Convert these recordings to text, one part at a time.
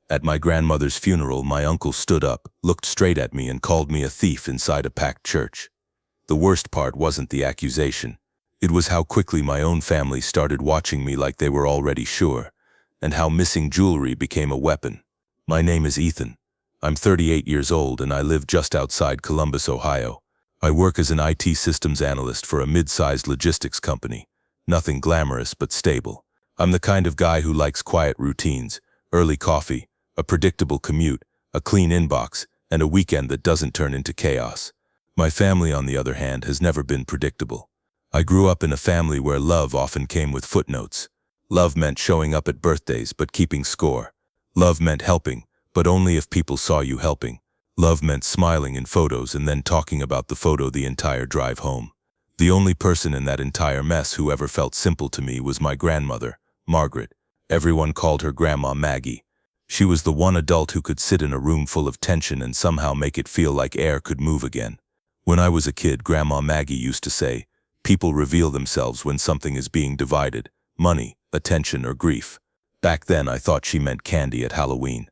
At my grandmother's funeral, my uncle stood up, looked straight at me, and called me a thief inside a packed church. The worst part wasn't the accusation. It was how quickly my own family started watching me like they were already sure, and how missing jewelry became a weapon. My name is Ethan. I'm 38 years old and I live just outside Columbus, Ohio. I work as an IT systems analyst for a mid-sized logistics company. Nothing glamorous but stable. I'm the kind of guy who likes quiet routines, early coffee, a predictable commute, a clean inbox, and a weekend that doesn't turn into chaos. My family, on the other hand, has never been predictable. I grew up in a family where love often came with footnotes. Love meant showing up at birthdays but keeping score. Love meant helping, but only if people saw you helping. Love meant smiling in photos and then talking about the photo the entire drive home. The only person in that entire mess who ever felt simple to me was my grandmother, Margaret. Everyone called her Grandma Maggie. She was the one adult who could sit in a room full of tension and somehow make it feel like air could move again. When I was a kid, Grandma Maggie used to say, "People reveal themselves when something is being divided, money, attention, or grief." Back then, I thought she meant candy at Halloween.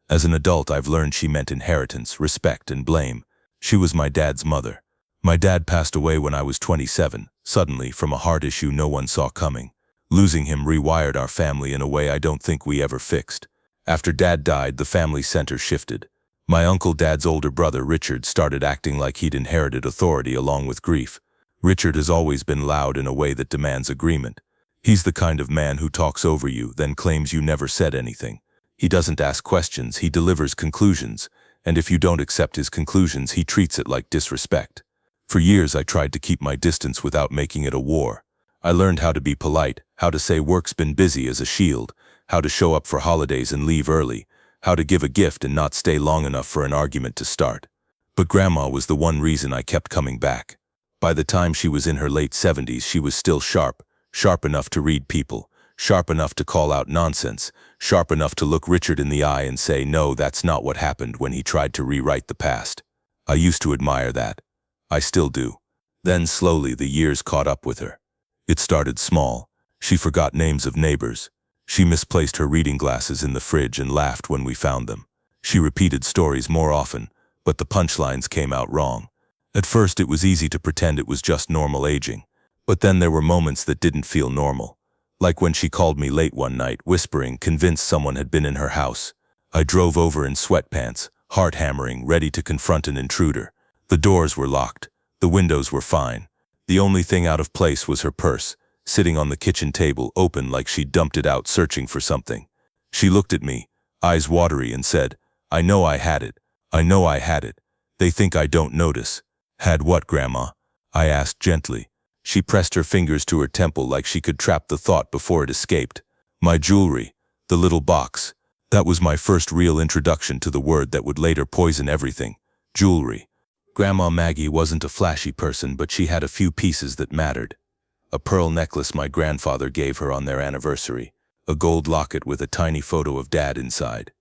As an adult, I've learned she meant inheritance, respect, and blame. She was my dad's mother. My dad passed away when I was 27, suddenly, from a heart issue no one saw coming. Losing him rewired our family in a way I don't think we ever fixed. After Dad died, the family center shifted. My uncle, Dad's older brother, Richard, started acting like he'd inherited authority along with grief. Richard has always been loud in a way that demands agreement. He's the kind of man who talks over you, then claims you never said anything. He doesn't ask questions, he delivers conclusions, and if you don't accept his conclusions, he treats it like disrespect. For years, I tried to keep my distance without making it a war. I learned how to be polite, how to say work's been busy as a shield, how to show up for holidays and leave early, how to give a gift and not stay long enough for an argument to start. But Grandma was the one reason I kept coming back. By the time she was in her late 70s, she was still sharp enough to read people, sharp enough to call out nonsense, sharp enough to look Richard in the eye and say, "No, that's not what happened," when he tried to rewrite the past. I used to admire that. I still do. Then slowly the years caught up with her. It started small. She forgot names of neighbors. She misplaced her reading glasses in the fridge and laughed when we found them. She repeated stories more often, but the punchlines came out wrong. At first it was easy to pretend it was just normal aging, but then there were moments that didn't feel normal. Like when she called me late one night, whispering, convinced someone had been in her house. I drove over in sweatpants, heart hammering, ready to confront an intruder. The doors were locked. The windows were fine. The only thing out of place was her purse, sitting on the kitchen table, open like she'd dumped it out searching for something. She looked at me, eyes watery, and said, "I know I had it. I know I had it. They think I don't notice." "Had what, Grandma?" I asked gently. She pressed her fingers to her temple like she could trap the thought before it escaped. "My jewelry, the little box." That was my first real introduction to the word that would later poison everything. Jewelry. Grandma Maggie wasn't a flashy person, but she had a few pieces that mattered. A pearl necklace my grandfather gave her on their anniversary, a gold locket with a tiny photo of Dad inside,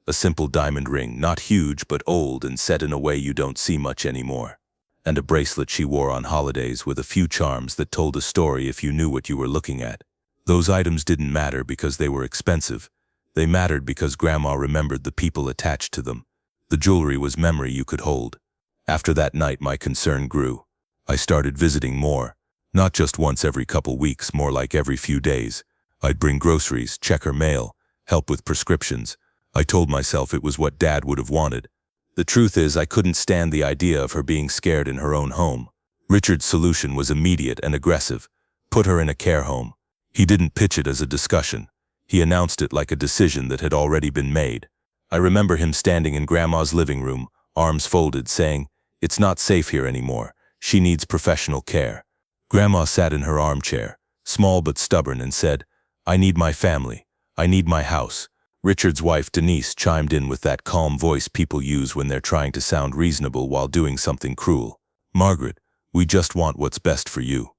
a simple diamond ring, not huge but old and set in a way you don't see much anymore, and a bracelet she wore on holidays with a few charms that told a story if you knew what you were looking at. Those items didn't matter because they were expensive. They mattered because Grandma remembered the people attached to them. The jewelry was memory you could hold. After that night, my concern grew. I started visiting more. Not just once every couple weeks, more like every few days. I'd bring groceries, check her mail, help with prescriptions. I told myself it was what Dad would have wanted. The truth is, I couldn't stand the idea of her being scared in her own home. Richard's solution was immediate and aggressive. Put her in a care home. He didn't pitch it as a discussion. He announced it like a decision that had already been made. I remember him standing in Grandma's living room, arms folded, saying, "It's not safe here anymore. She needs professional care." Grandma sat in her armchair, small but stubborn, and said, "I need my family. I need my house." Richard's wife, Denise, chimed in with that calm voice people use when they're trying to sound reasonable while doing something cruel. "Margaret, we just want what's best for you."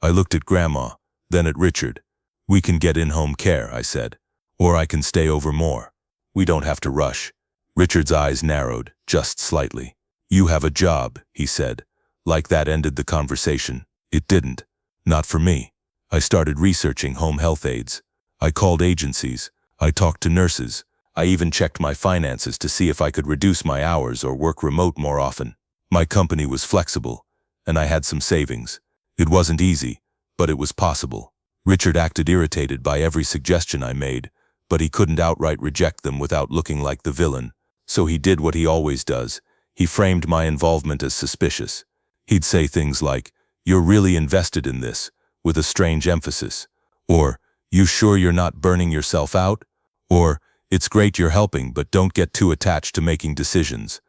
I looked at Grandma, then at Richard. "We can get in-home care," I said. "Or I can stay over more. We don't have to rush." Richard's eyes narrowed, just slightly. "You have a job," he said. Like that ended the conversation. It didn't. Not for me. I started researching home health aides. I called agencies. I talked to nurses. I even checked my finances to see if I could reduce my hours or work remote more often. My company was flexible, and I had some savings. It wasn't easy, but it was possible. Richard acted irritated by every suggestion I made, but he couldn't outright reject them without looking like the villain. So he did what he always does. He framed my involvement as suspicious. He'd say things like, "You're really invested in this," with a strange emphasis. Or, "You sure you're not burning yourself out?" Or, "It's great you're helping, but don't get too attached to making decisions."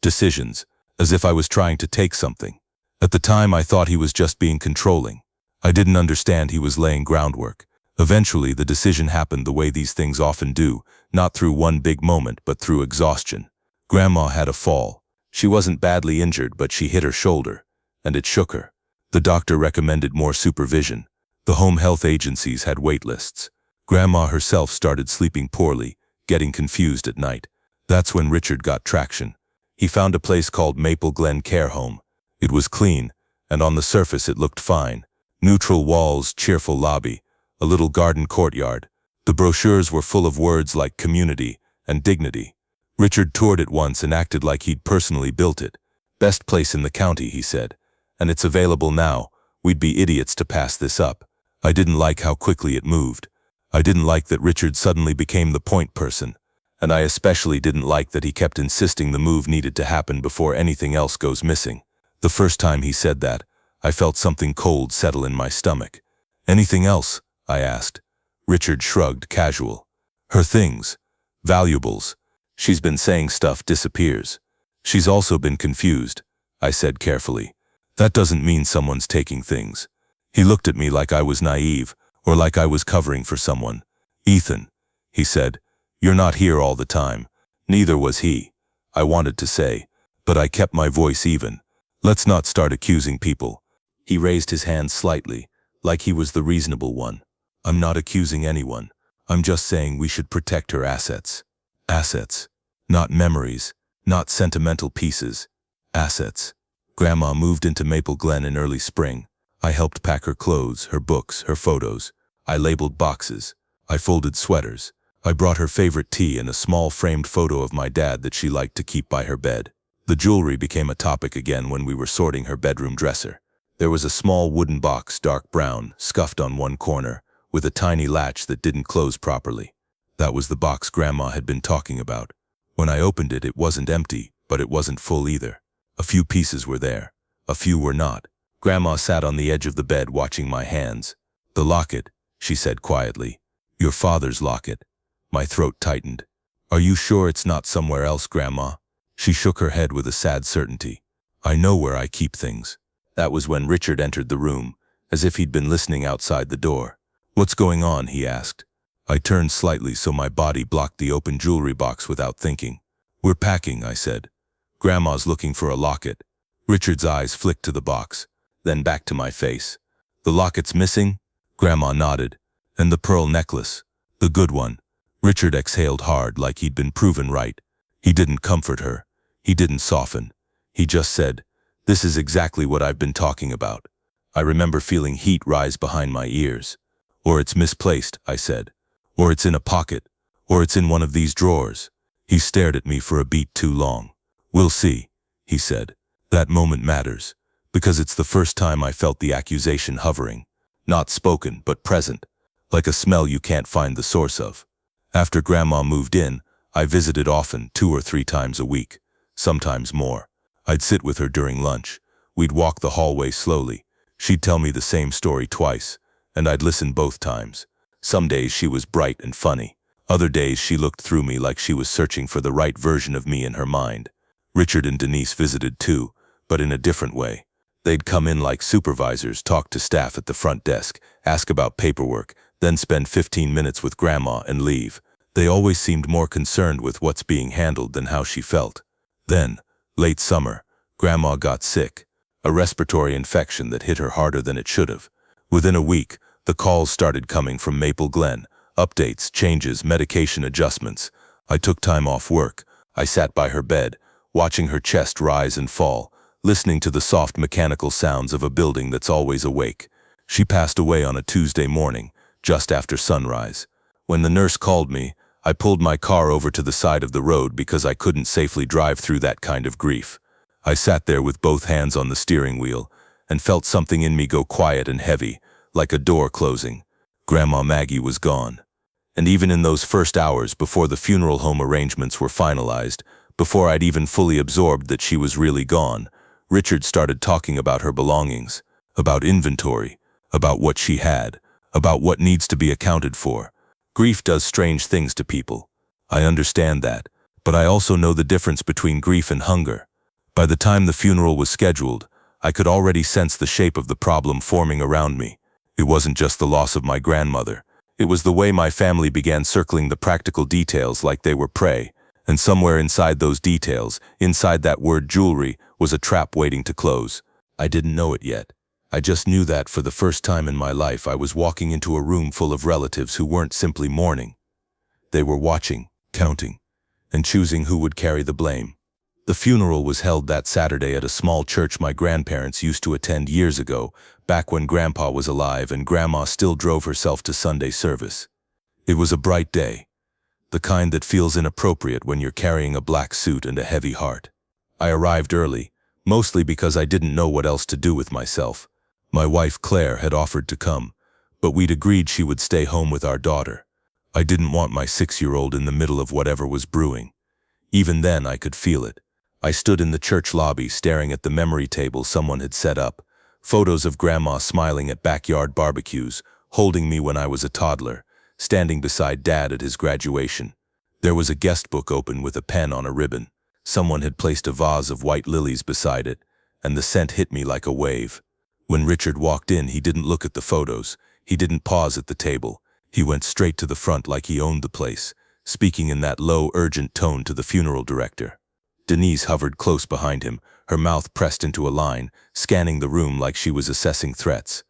Decisions, as if I was trying to take something. At the time, I thought he was just being controlling. I didn't understand he was laying groundwork. Eventually, the decision happened the way these things often do, not through one big moment, but through exhaustion. Grandma had a fall. She wasn't badly injured, but she hit her shoulder, and it shook her. The doctor recommended more supervision. The home health agencies had wait lists. Grandma herself started sleeping poorly, getting confused at night. That's when Richard got traction. He found a place called Maple Glen Care Home. It was clean, and on the surface it looked fine. Neutral walls, cheerful lobby, a little garden courtyard. The brochures were full of words like community and dignity. Richard toured it once and acted like he'd personally built it. "Best place in the county," he said. "And it's available now. We'd be idiots to pass this up." I didn't like how quickly it moved. I didn't like that Richard suddenly became the point person. And I especially didn't like that he kept insisting the move needed to happen before anything else goes missing. The first time he said that, I felt something cold settle in my stomach. "Anything else?" I asked. Richard shrugged, casual. "Her things. Valuables. She's been saying stuff disappears. She's also been confused," I said carefully. "That doesn't mean someone's taking things." He looked at me like I was naive, or like I was covering for someone. "Ethan," he said, "you're not here all the time." Neither was he. I wanted to say, but I kept my voice even. "Let's not start accusing people." He raised his hand slightly, like he was the reasonable one. "I'm not accusing anyone. I'm just saying we should protect her assets." Assets. Not memories, not sentimental pieces. Assets. Grandma moved into Maple Glen in early spring. I helped pack her clothes, her books, her photos. I labeled boxes. I folded sweaters. I brought her favorite tea and a small framed photo of my dad that she liked to keep by her bed. The jewelry became a topic again when we were sorting her bedroom dresser. There was a small wooden box, dark brown, scuffed on one corner, with a tiny latch that didn't close properly. That was the box Grandma had been talking about. When I opened it, it wasn't empty, but it wasn't full either. A few pieces were there. A few were not. Grandma sat on the edge of the bed watching my hands. "The locket," she said quietly. "Your father's locket." My throat tightened. "Are you sure it's not somewhere else, Grandma?" She shook her head with a sad certainty. "I know where I keep things." That was when Richard entered the room, as if he'd been listening outside the door. "What's going on?" he asked. I turned slightly so my body blocked the open jewelry box without thinking. "We're packing," I said. "Grandma's looking for a locket." Richard's eyes flicked to the box, then back to my face. "The locket's missing?" Grandma nodded. "And the pearl necklace? The good one?" Richard exhaled hard, like he'd been proven right. He didn't comfort her. He didn't soften. He just said, "This is exactly what I've been talking about." I remember feeling heat rise behind my ears. "Or it's misplaced," I said. "Or it's in a pocket. Or it's in one of these drawers." He stared at me for a beat too long. "We'll see," he said. "That moment matters, because it's the first time I felt the accusation hovering. Not spoken, but present, like a smell you can't find the source of. After Grandma moved in, I visited often, 2 or 3 times a week, sometimes more. I'd sit with her during lunch. We'd walk the hallway slowly. She'd tell me the same story twice, and I'd listen both times. Some days she was bright and funny. Other days she looked through me like she was searching for the right version of me in her mind. Richard and Denise visited too, but in a different way. They'd come in like supervisors, talk to staff at the front desk, ask about paperwork, then spend 15 minutes with Grandma and leave. They always seemed more concerned with what's being handled than how she felt. Then, late summer, Grandma got sick, a respiratory infection that hit her harder than it should have. Within a week, the calls started coming from Maple Glen, updates, changes, medication adjustments. I took time off work. I sat by her bed, watching her chest rise and fall, listening to the soft mechanical sounds of a building that's always awake. She passed away on a Tuesday morning, just after sunrise. When the nurse called me, I pulled my car over to the side of the road because I couldn't safely drive through that kind of grief. I sat there with both hands on the steering wheel and felt something in me go quiet and heavy, like a door closing. Grandma Maggie was gone. And even in those first hours before the funeral home arrangements were finalized, before I'd even fully absorbed that she was really gone, Richard started talking about her belongings, about inventory, about what she had, about what needs to be accounted for. Grief does strange things to people. I understand that, but I also know the difference between grief and hunger. By the time the funeral was scheduled, I could already sense the shape of the problem forming around me. It wasn't just the loss of my grandmother. It was the way my family began circling the practical details like they were prey, and somewhere inside those details, inside that word jewelry, was a trap waiting to close. I didn't know it yet. I just knew that for the first time in my life I was walking into a room full of relatives who weren't simply mourning. They were watching, counting, and choosing who would carry the blame. The funeral was held that Saturday at a small church my grandparents used to attend years ago, back when Grandpa was alive and Grandma still drove herself to Sunday service. It was a bright day, the kind that feels inappropriate when you're carrying a black suit and a heavy heart. I arrived early, mostly because I didn't know what else to do with myself. My wife Claire had offered to come, but we'd agreed she would stay home with our daughter. I didn't want my 6-year-old in the middle of whatever was brewing. Even then I could feel it. I stood in the church lobby staring at the memory table someone had set up, photos of Grandma smiling at backyard barbecues, holding me when I was a toddler, standing beside Dad at his graduation. There was a guest book open with a pen on a ribbon. Someone had placed a vase of white lilies beside it, and the scent hit me like a wave. When Richard walked in, he didn't look at the photos. He didn't pause at the table. He went straight to the front like he owned the place, speaking in that low, urgent tone to the funeral director. Denise hovered close behind him, her mouth pressed into a line, scanning the room like she was assessing threats.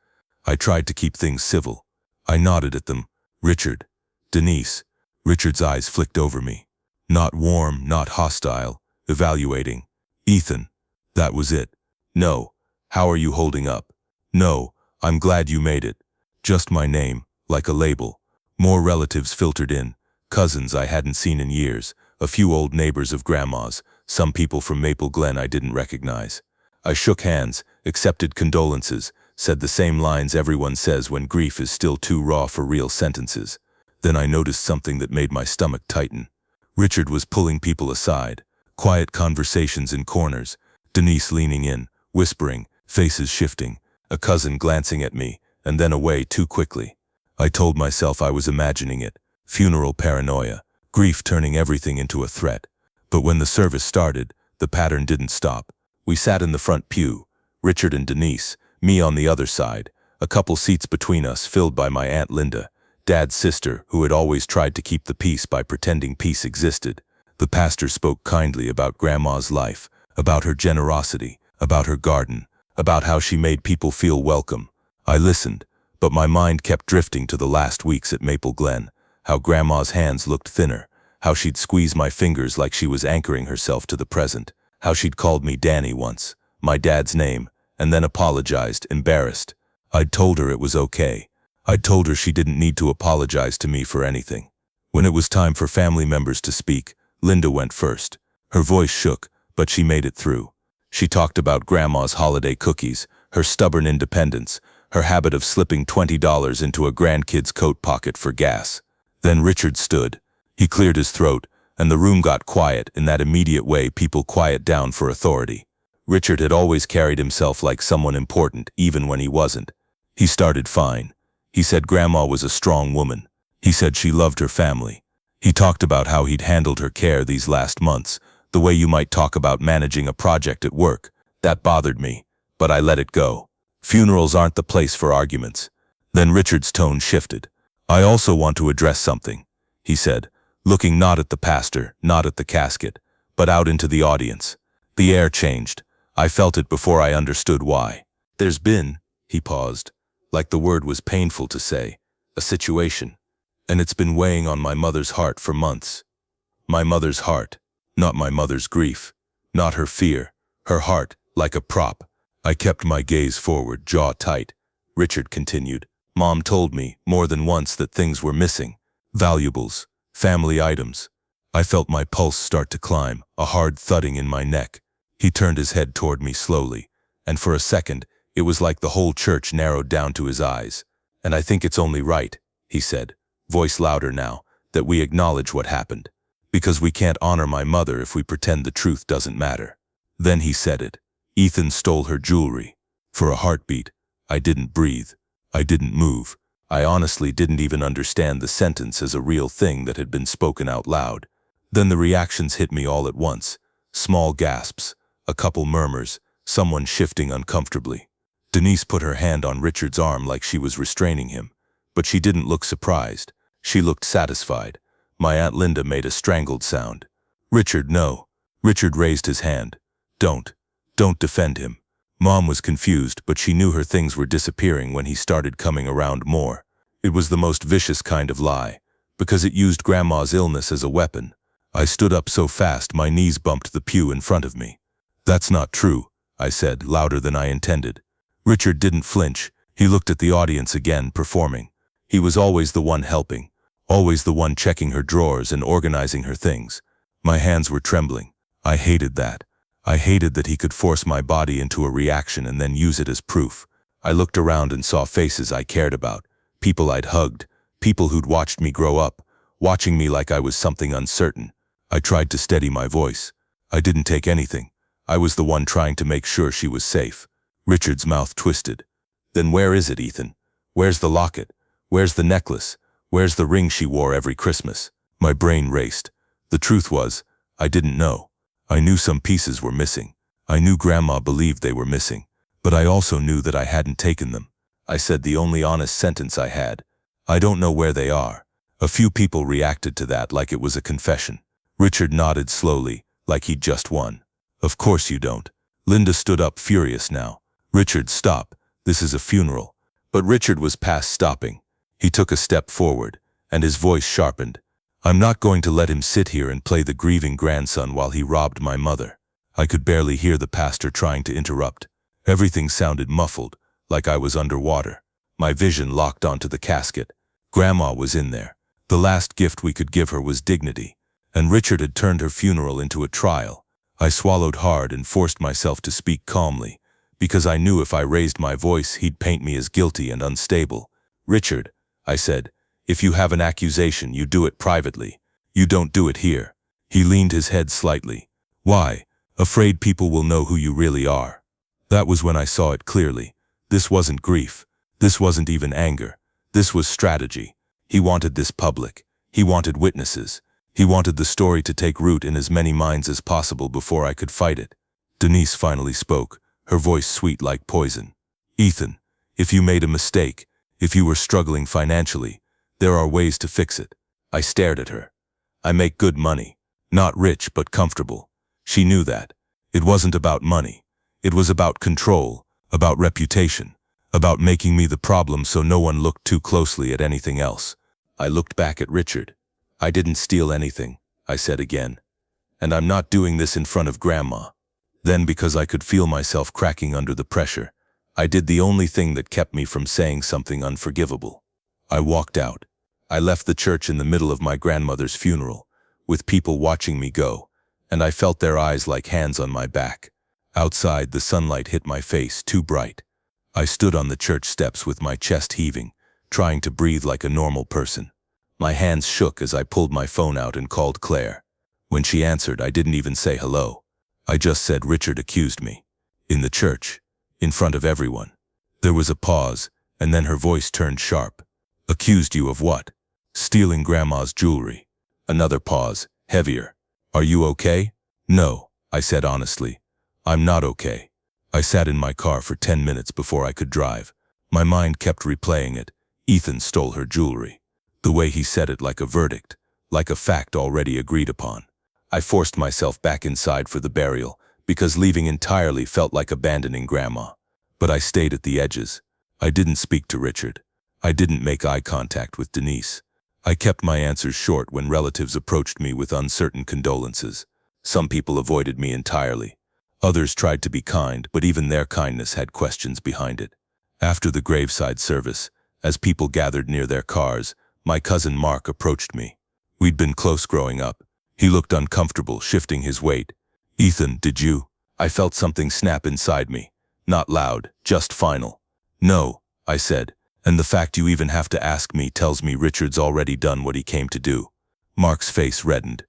I tried to keep things civil. I nodded at them. Richard. Denise. Richard's eyes flicked over me. Not warm, not hostile. Evaluating. Ethan. That was it. No. How are you holding up? No. I'm glad you made it. Just my name, like a label. More relatives filtered in. Cousins I hadn't seen in years. A few old neighbors of Grandma's. Some people from Maple Glen I didn't recognize. I shook hands, accepted condolences, said the same lines everyone says when grief is still too raw for real sentences. Then I noticed something that made my stomach tighten. Richard was pulling people aside. Quiet conversations in corners. Denise leaning in, whispering, faces shifting. A cousin glancing at me, and then away too quickly. I told myself I was imagining it. Funeral paranoia. Grief turning everything into a threat. But when the service started, the pattern didn't stop. We sat in the front pew, Richard and Denise, me on the other side, a couple seats between us filled by my Aunt Linda, Dad's sister, who had always tried to keep the peace by pretending peace existed. The pastor spoke kindly about Grandma's life, about her generosity, about her garden, about how she made people feel welcome. I listened, but my mind kept drifting to the last weeks at Maple Glen, how Grandma's hands looked thinner, how she'd squeeze my fingers like she was anchoring herself to the present, how she'd called me Danny once, my dad's name, and then apologized, embarrassed. I'd told her it was okay. I'd told her she didn't need to apologize to me for anything. When it was time for family members to speak, Linda went first. Her voice shook, but she made it through. She talked about Grandma's holiday cookies, her stubborn independence, her habit of slipping $20 into a grandkid's coat pocket for gas. Then Richard stood. He cleared his throat, and the room got quiet in that immediate way people quiet down for authority. Richard had always carried himself like someone important, even when he wasn't. He started fine. He said Grandma was a strong woman. He said she loved her family. He talked about how he'd handled her care these last months, the way you might talk about managing a project at work. That bothered me, but I let it go. Funerals aren't the place for arguments. Then Richard's tone shifted. I also want to address something, he said, looking not at the pastor, not at the casket, but out into the audience. The air changed. I felt it before I understood why. There's been, he paused, like the word was painful to say, a situation. And it's been weighing on my mother's heart for months. My mother's heart, not my mother's grief, not her fear, her heart, like a prop. I kept my gaze forward, jaw tight. Richard continued. Mom told me, more than once, that things were missing. Valuables, family items. I felt my pulse start to climb, a hard thudding in my neck. He turned his head toward me slowly, and for a second, it was like the whole church narrowed down to his eyes. "And I think it's only right," he said, voice louder now, "that we acknowledge what happened. Because we can't honor my mother if we pretend the truth doesn't matter." Then he said it. "Ethan stole her jewelry." For a heartbeat, I didn't breathe. I didn't move. I honestly didn't even understand the sentence as a real thing that had been spoken out loud. Then the reactions hit me all at once. Small gasps, a couple murmurs, someone shifting uncomfortably. Denise put her hand on Richard's arm like she was restraining him, but she didn't look surprised. She looked satisfied. My Aunt Linda made a strangled sound. "Richard, no." Richard raised his hand. Don't defend him." Mom was confused, but she knew her things were disappearing when he started coming around more. It was the most vicious kind of lie, because it used Grandma's illness as a weapon. I stood up so fast my knees bumped the pew in front of me. "That's not true," I said, louder than I intended. Richard didn't flinch. He looked at the audience again, performing. He was always the one helping, always the one checking her drawers and organizing her things. My hands were trembling. I hated that. I hated that he could force my body into a reaction and then use it as proof. I looked around and saw faces I cared about, people I'd hugged, people who'd watched me grow up, watching me like I was something uncertain. I tried to steady my voice. "I didn't take anything. I was the one trying to make sure she was safe." Richard's mouth twisted. "Then where is it, Ethan? Where's the locket? Where's the necklace? Where's the ring she wore every Christmas?" My brain raced. The truth was, I didn't know. I knew some pieces were missing. I knew Grandma believed they were missing, but I also knew that I hadn't taken them. I said the only honest sentence I had. "I don't know where they are." A few people reacted to that like it was a confession. Richard nodded slowly, like he'd just won. "Of course you don't." Linda stood up, furious now. "Richard, stop. This is a funeral." But Richard was past stopping. He took a step forward, and his voice sharpened. "I'm not going to let him sit here and play the grieving grandson while he robbed my mother." I could barely hear the pastor trying to interrupt. Everything sounded muffled, like I was underwater. My vision locked onto the casket. Grandma was in there. The last gift we could give her was dignity, and Richard had turned her funeral into a trial. I swallowed hard and forced myself to speak calmly, because I knew if I raised my voice he'd paint me as guilty and unstable. "Richard," I said, "if you have an accusation, you do it privately. You don't do it here." He leaned his head slightly. "Why? Afraid people will know who you really are." That was when I saw it clearly. This wasn't grief. This wasn't even anger. This was strategy. He wanted this public. He wanted witnesses. He wanted the story to take root in as many minds as possible before I could fight it. Denise finally spoke, her voice sweet like poison. "Ethan, if you made a mistake, if you were struggling financially, there are ways to fix it." I stared at her. "I make good money. Not rich, but comfortable." She knew that. It wasn't about money. It was about control, about reputation, about making me the problem so no one looked too closely at anything else. I looked back at Richard. "I didn't steal anything," I said again. "And I'm not doing this in front of Grandma." Then, because I could feel myself cracking under the pressure, I did the only thing that kept me from saying something unforgivable. I walked out. I left the church in the middle of my grandmother's funeral, with people watching me go, and I felt their eyes like hands on my back. Outside, the sunlight hit my face, too bright. I stood on the church steps with my chest heaving, trying to breathe like a normal person. My hands shook as I pulled my phone out and called Claire. When she answered, I didn't even say hello. I just said Richard accused me. In the church. In front of everyone. There was a pause, and then her voice turned sharp. "Accused you of what?" "Stealing Grandma's jewelry." Another pause, heavier. "Are you okay?" "No," I said honestly. "I'm not okay." I sat in my car for 10 minutes before I could drive. My mind kept replaying it. Ethan stole her jewelry. The way he said it, like a verdict, like a fact already agreed upon. I forced myself back inside for the burial, because leaving entirely felt like abandoning Grandma. But I stayed at the edges. I didn't speak to Richard. I didn't make eye contact with Denise. I kept my answers short when relatives approached me with uncertain condolences. Some people avoided me entirely. Others tried to be kind, but even their kindness had questions behind it. After the graveside service, as people gathered near their cars, my cousin Mark approached me. We'd been close growing up. He looked uncomfortable, shifting his weight. "Ethan, did you?" I felt something snap inside me. Not loud, just final. "No," I said, "and the fact you even have to ask me tells me Richard's already done what he came to do." Mark's face reddened.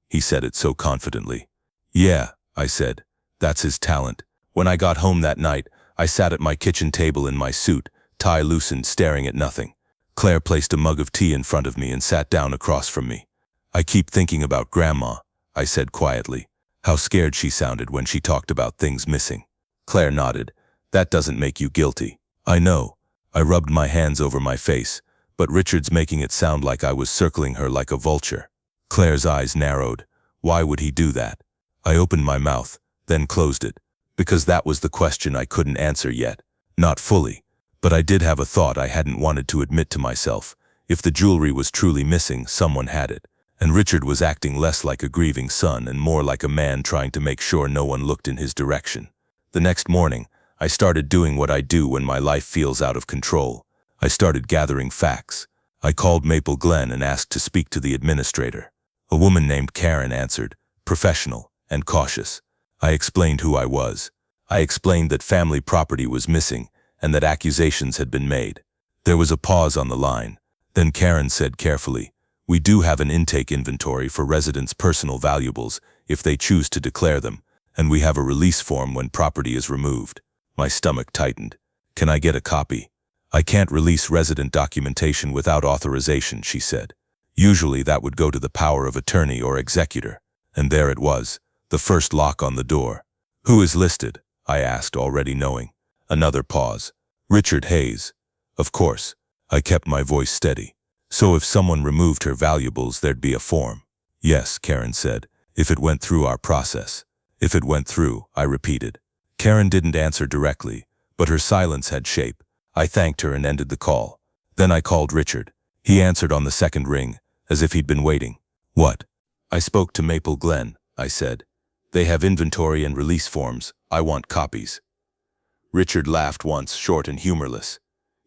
He said it so confidently. "Yeah," I said, "that's his talent." When I got home that night, I sat at my kitchen table in my suit, tie loosened, staring at nothing. Claire placed a mug of tea in front of me and sat down across from me. "I keep thinking about Grandma," I said quietly. How scared she sounded when she talked about things missing. Claire nodded. "That doesn't make you guilty." "I know." I rubbed my hands over my face, but Richard's making it sound like I was circling her like a vulture. Claire's eyes narrowed. Why would he do that? I opened my mouth, then closed it, because that was the question I couldn't answer yet. Not fully, but I did have a thought I hadn't wanted to admit to myself. If the jewelry was truly missing, someone had it, and Richard was acting less like a grieving son and more like a man trying to make sure no one looked in his direction. The next morning, I started doing what I do when my life feels out of control. I started gathering facts. I called Maple Glen and asked to speak to the administrator. A woman named Karen answered, professional and cautious. I explained who I was. I explained that family property was missing and that accusations had been made. There was a pause on the line. Then Karen said carefully, "We do have an intake inventory for residents' personal valuables if they choose to declare them, and we have a release form when property is removed." My stomach tightened. "Can I get a copy?" "I can't release resident documentation without authorization," she said. "Usually that would go to the power of attorney or executor." And there it was, the first lock on the door. "Who is listed?" I asked, already knowing. Another pause. "Richard Hayes." "Of course." I kept my voice steady. "So if someone removed her valuables, there'd be a form?" "Yes," Karen said, "if it went through our process." "If it went through," I repeated. Karen didn't answer directly, but her silence had shape. I thanked her and ended the call. Then I called Richard. He answered on the second ring, as if he'd been waiting. "What?" "I spoke to Maple Glen," I said. "They have inventory and release forms. I want copies." Richard laughed once, short and humorless.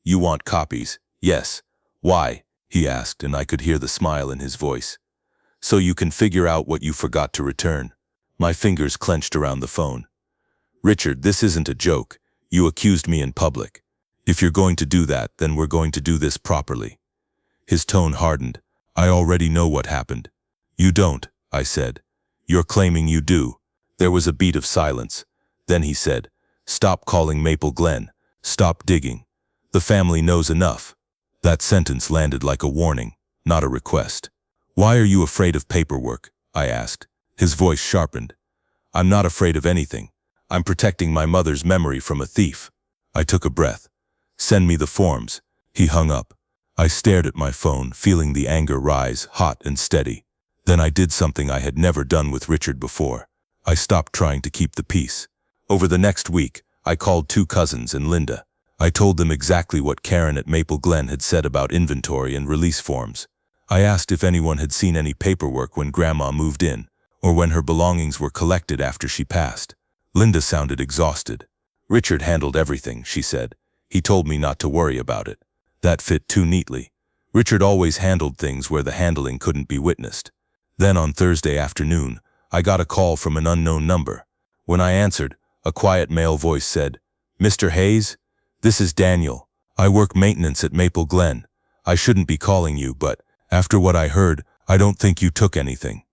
"You want copies?" "Yes." "Why?" he asked, and I could hear the smile in his voice. "So you can figure out what you forgot to return." My fingers clenched around the phone. "Richard, this isn't a joke. You accused me in public. If you're going to do that, then we're going to do this properly." His tone hardened. "I already know what happened." "You don't," I said. "You're claiming you do." There was a beat of silence. Then he said, "Stop calling Maple Glen. Stop digging. The family knows enough." That sentence landed like a warning, not a request. "Why are you afraid of paperwork?" I asked. His voice sharpened. "I'm not afraid of anything. I'm protecting my mother's memory from a thief." I took a breath. "Send me the forms." He hung up. I stared at my phone, feeling the anger rise, hot and steady. Then I did something I had never done with Richard before. I stopped trying to keep the peace. Over the next week, I called 2 cousins and Linda. I told them exactly what Karen at Maple Glen had said about inventory and release forms. I asked if anyone had seen any paperwork when Grandma moved in, or when her belongings were collected after she passed. Linda sounded exhausted. "Richard handled everything," she said. "He told me not to worry about it." That fit too neatly. Richard always handled things where the handling couldn't be witnessed. Then on Thursday afternoon, I got a call from an unknown number. When I answered, a quiet male voice said, "Mr. Hayes? This is Daniel. I work maintenance at Maple Glen. I shouldn't be calling you, but after what I heard, I don't think you took anything."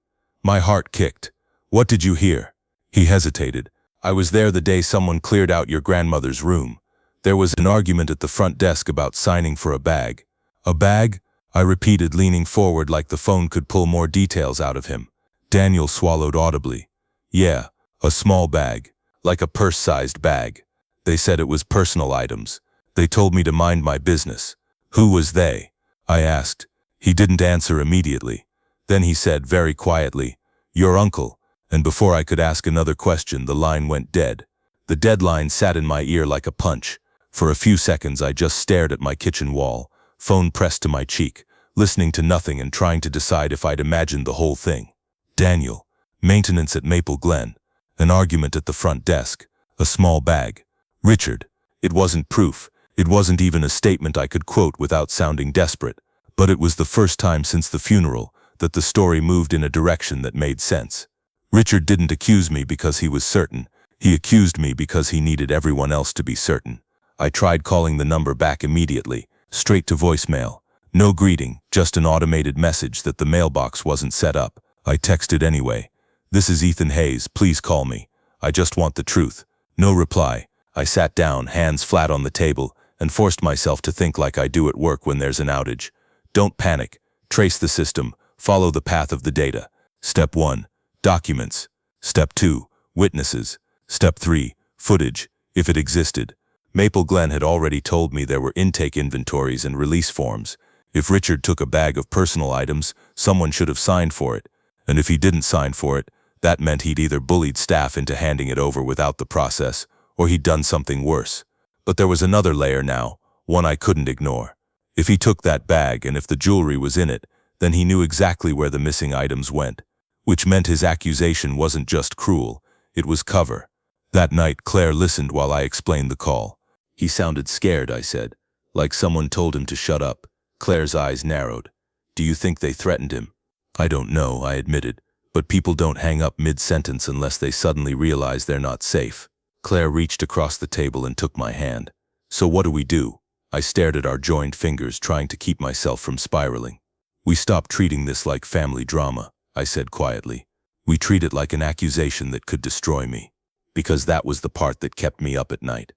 My heart kicked. "What did you hear?" He hesitated. "I was there the day someone cleared out your grandmother's room. There was an argument at the front desk about signing for a bag." "A bag?" I repeated, leaning forward like the phone could pull more details out of him. Daniel swallowed audibly. "Yeah, a small bag, like a purse-sized bag. They said it was personal items. They told me to mind my business." "Who was they?" I asked. He didn't answer immediately. Then he said very quietly, "Your uncle." And before I could ask another question, the line went dead. The dead line sat in my ear like a punch. For a few seconds I just stared at my kitchen wall, phone pressed to my cheek, listening to nothing and trying to decide if I'd imagined the whole thing. Daniel, maintenance at Maple Glen, an argument at the front desk, a small bag. Richard. It wasn't proof. It wasn't even a statement I could quote without sounding desperate. But it was the first time since the funeral that the story moved in a direction that made sense. Richard didn't accuse me because he was certain. He accused me because he needed everyone else to be certain. I tried calling the number back immediately, straight to voicemail. No greeting, just an automated message that the mailbox wasn't set up. I texted anyway. "This is Ethan Hayes, please call me. I just want the truth." No reply. I sat down, hands flat on the table, and forced myself to think like I do at work when there's an outage. Don't panic. Trace the system. Follow the path of the data. Step 1. Documents. Step 2. Witnesses. Step 3. Footage, if it existed. Maple Glen had already told me there were intake inventories and release forms. If Richard took a bag of personal items, someone should have signed for it. And if he didn't sign for it, that meant he'd either bullied staff into handing it over without the process, or he'd done something worse. But there was another layer now, one I couldn't ignore. If he took that bag and if the jewelry was in it, then he knew exactly where the missing items went, which meant his accusation wasn't just cruel, it was cover. That night, Claire listened while I explained the call. "He sounded scared," I said, like someone told him to shut up. Claire's eyes narrowed. "Do you think they threatened him?" "I don't know," I admitted, "but people don't hang up mid-sentence unless they suddenly realize they're not safe." Claire reached across the table and took my hand. "So what do we do?" I stared at our joined fingers, trying to keep myself from spiraling. "We stop treating this like family drama," I said quietly. "We treat it like an accusation that could destroy me." Because that was the part that kept me up at night.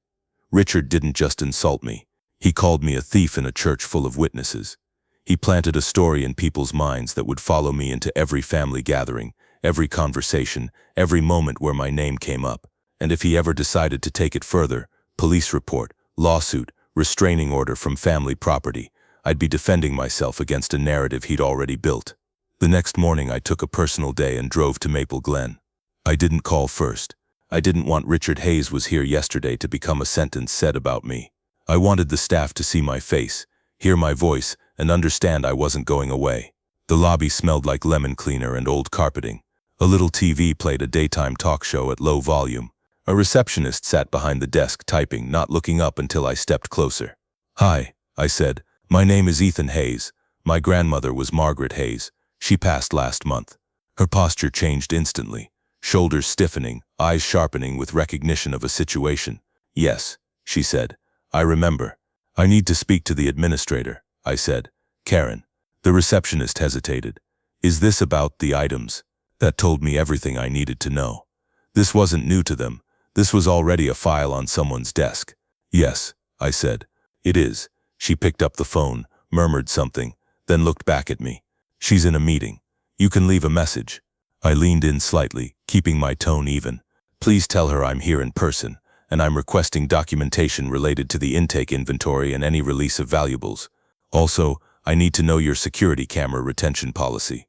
Richard didn't just insult me. He called me a thief in a church full of witnesses. He planted a story in people's minds that would follow me into every family gathering, every conversation, every moment where my name came up. And if he ever decided to take it further, police report, lawsuit, restraining order from family property, I'd be defending myself against a narrative he'd already built. The next morning I took a personal day and drove to Maple Glen. I didn't call first. I didn't want "Richard Hayes was here yesterday" to become a sentence said about me. I wanted the staff to see my face, hear my voice, and understand I wasn't going away. The lobby smelled like lemon cleaner and old carpeting. A little TV played a daytime talk show at low volume. A receptionist sat behind the desk typing, not looking up until I stepped closer. "Hi," I said. "My name is Ethan Hayes. My grandmother was Margaret Hayes. She passed last month." Her posture changed instantly. Shoulders stiffening, eyes sharpening with recognition of a situation. "Yes," she said. "I remember." "I need to speak to the administrator," I said. "Karen." The receptionist hesitated. "Is this about the items?" That told me everything I needed to know. This wasn't new to them. This was already a file on someone's desk. "Yes," I said. "It is." She picked up the phone, murmured something, then looked back at me. "She's in a meeting. You can leave a message." I leaned in slightly, keeping my tone even. "Please tell her I'm here in person, and I'm requesting documentation related to the intake inventory and any release of valuables. Also, I need to know your security camera retention policy."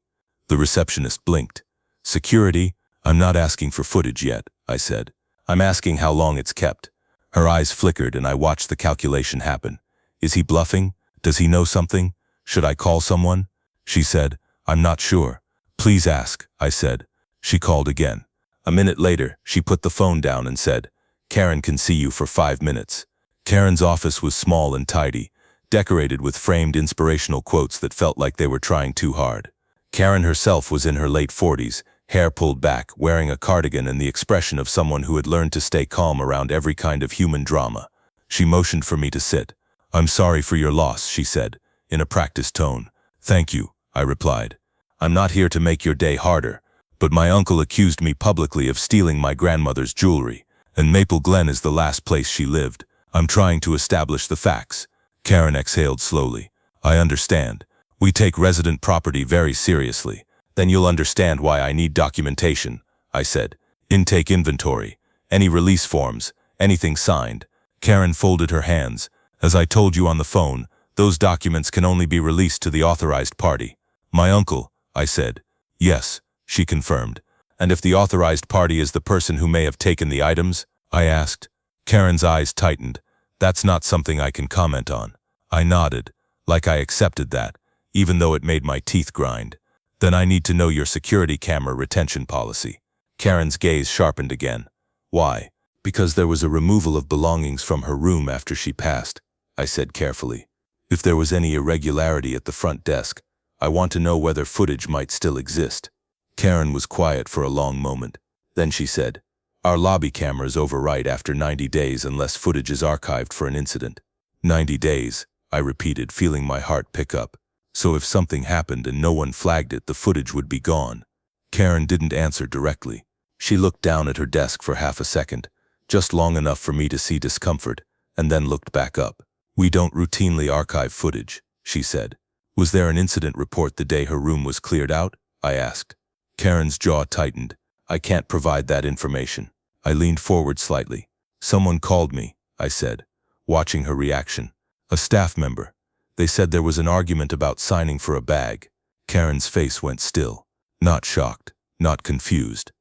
The receptionist blinked. "Security? I'm not asking for footage yet," I said. "I'm asking how long it's kept." Her eyes flickered and I watched the calculation happen. Is he bluffing? Does he know something? Should I call someone? She said, "I'm not sure." "Please ask," I said. She called again. A minute later, she put the phone down and said, "Karen can see you for 5 minutes." Karen's office was small and tidy, decorated with framed inspirational quotes that felt like they were trying too hard. Karen herself was in her late 40s, hair pulled back, wearing a cardigan and the expression of someone who had learned to stay calm around every kind of human drama. She motioned for me to sit. "I'm sorry for your loss," she said, in a practiced tone. "Thank you," I replied. "I'm not here to make your day harder, but my uncle accused me publicly of stealing my grandmother's jewelry, and Maple Glen is the last place she lived. I'm trying to establish the facts." Karen exhaled slowly. "I understand. We take resident property very seriously. Then you'll understand why I need documentation," I said. "Intake inventory, any release forms, anything signed." Karen folded her hands. "As I told you on the phone, those documents can only be released to the authorized party." "My uncle," I said. "Yes," she confirmed. "And if the authorized party is the person who may have taken the items?" I asked. Karen's eyes tightened. "That's not something I can comment on." I nodded, like I accepted that, even though it made my teeth grind. "Then I need to know your security camera retention policy." Karen's gaze sharpened again. "Why?" "Because there was a removal of belongings from her room after she passed," I said carefully. If there was any irregularity at the front desk, I want to know whether footage might still exist. Karen was quiet for a long moment. Then she said, "Our lobby cameras overwrite after 90 days unless footage is archived for an incident." 90 days, I repeated, feeling my heart pick up. So if something happened and no one flagged it, the footage would be gone. Karen didn't answer directly. She looked down at her desk for half a second, just long enough for me to see discomfort, and then looked back up. "We don't routinely archive footage," she said. "Was there an incident report the day her room was cleared out?" I asked. Karen's jaw tightened. "I can't provide that information." I leaned forward slightly. "Someone called me," I said, watching her reaction. "A staff member. They said there was an argument about signing for a bag." Karen's face went still. Not shocked, not confused.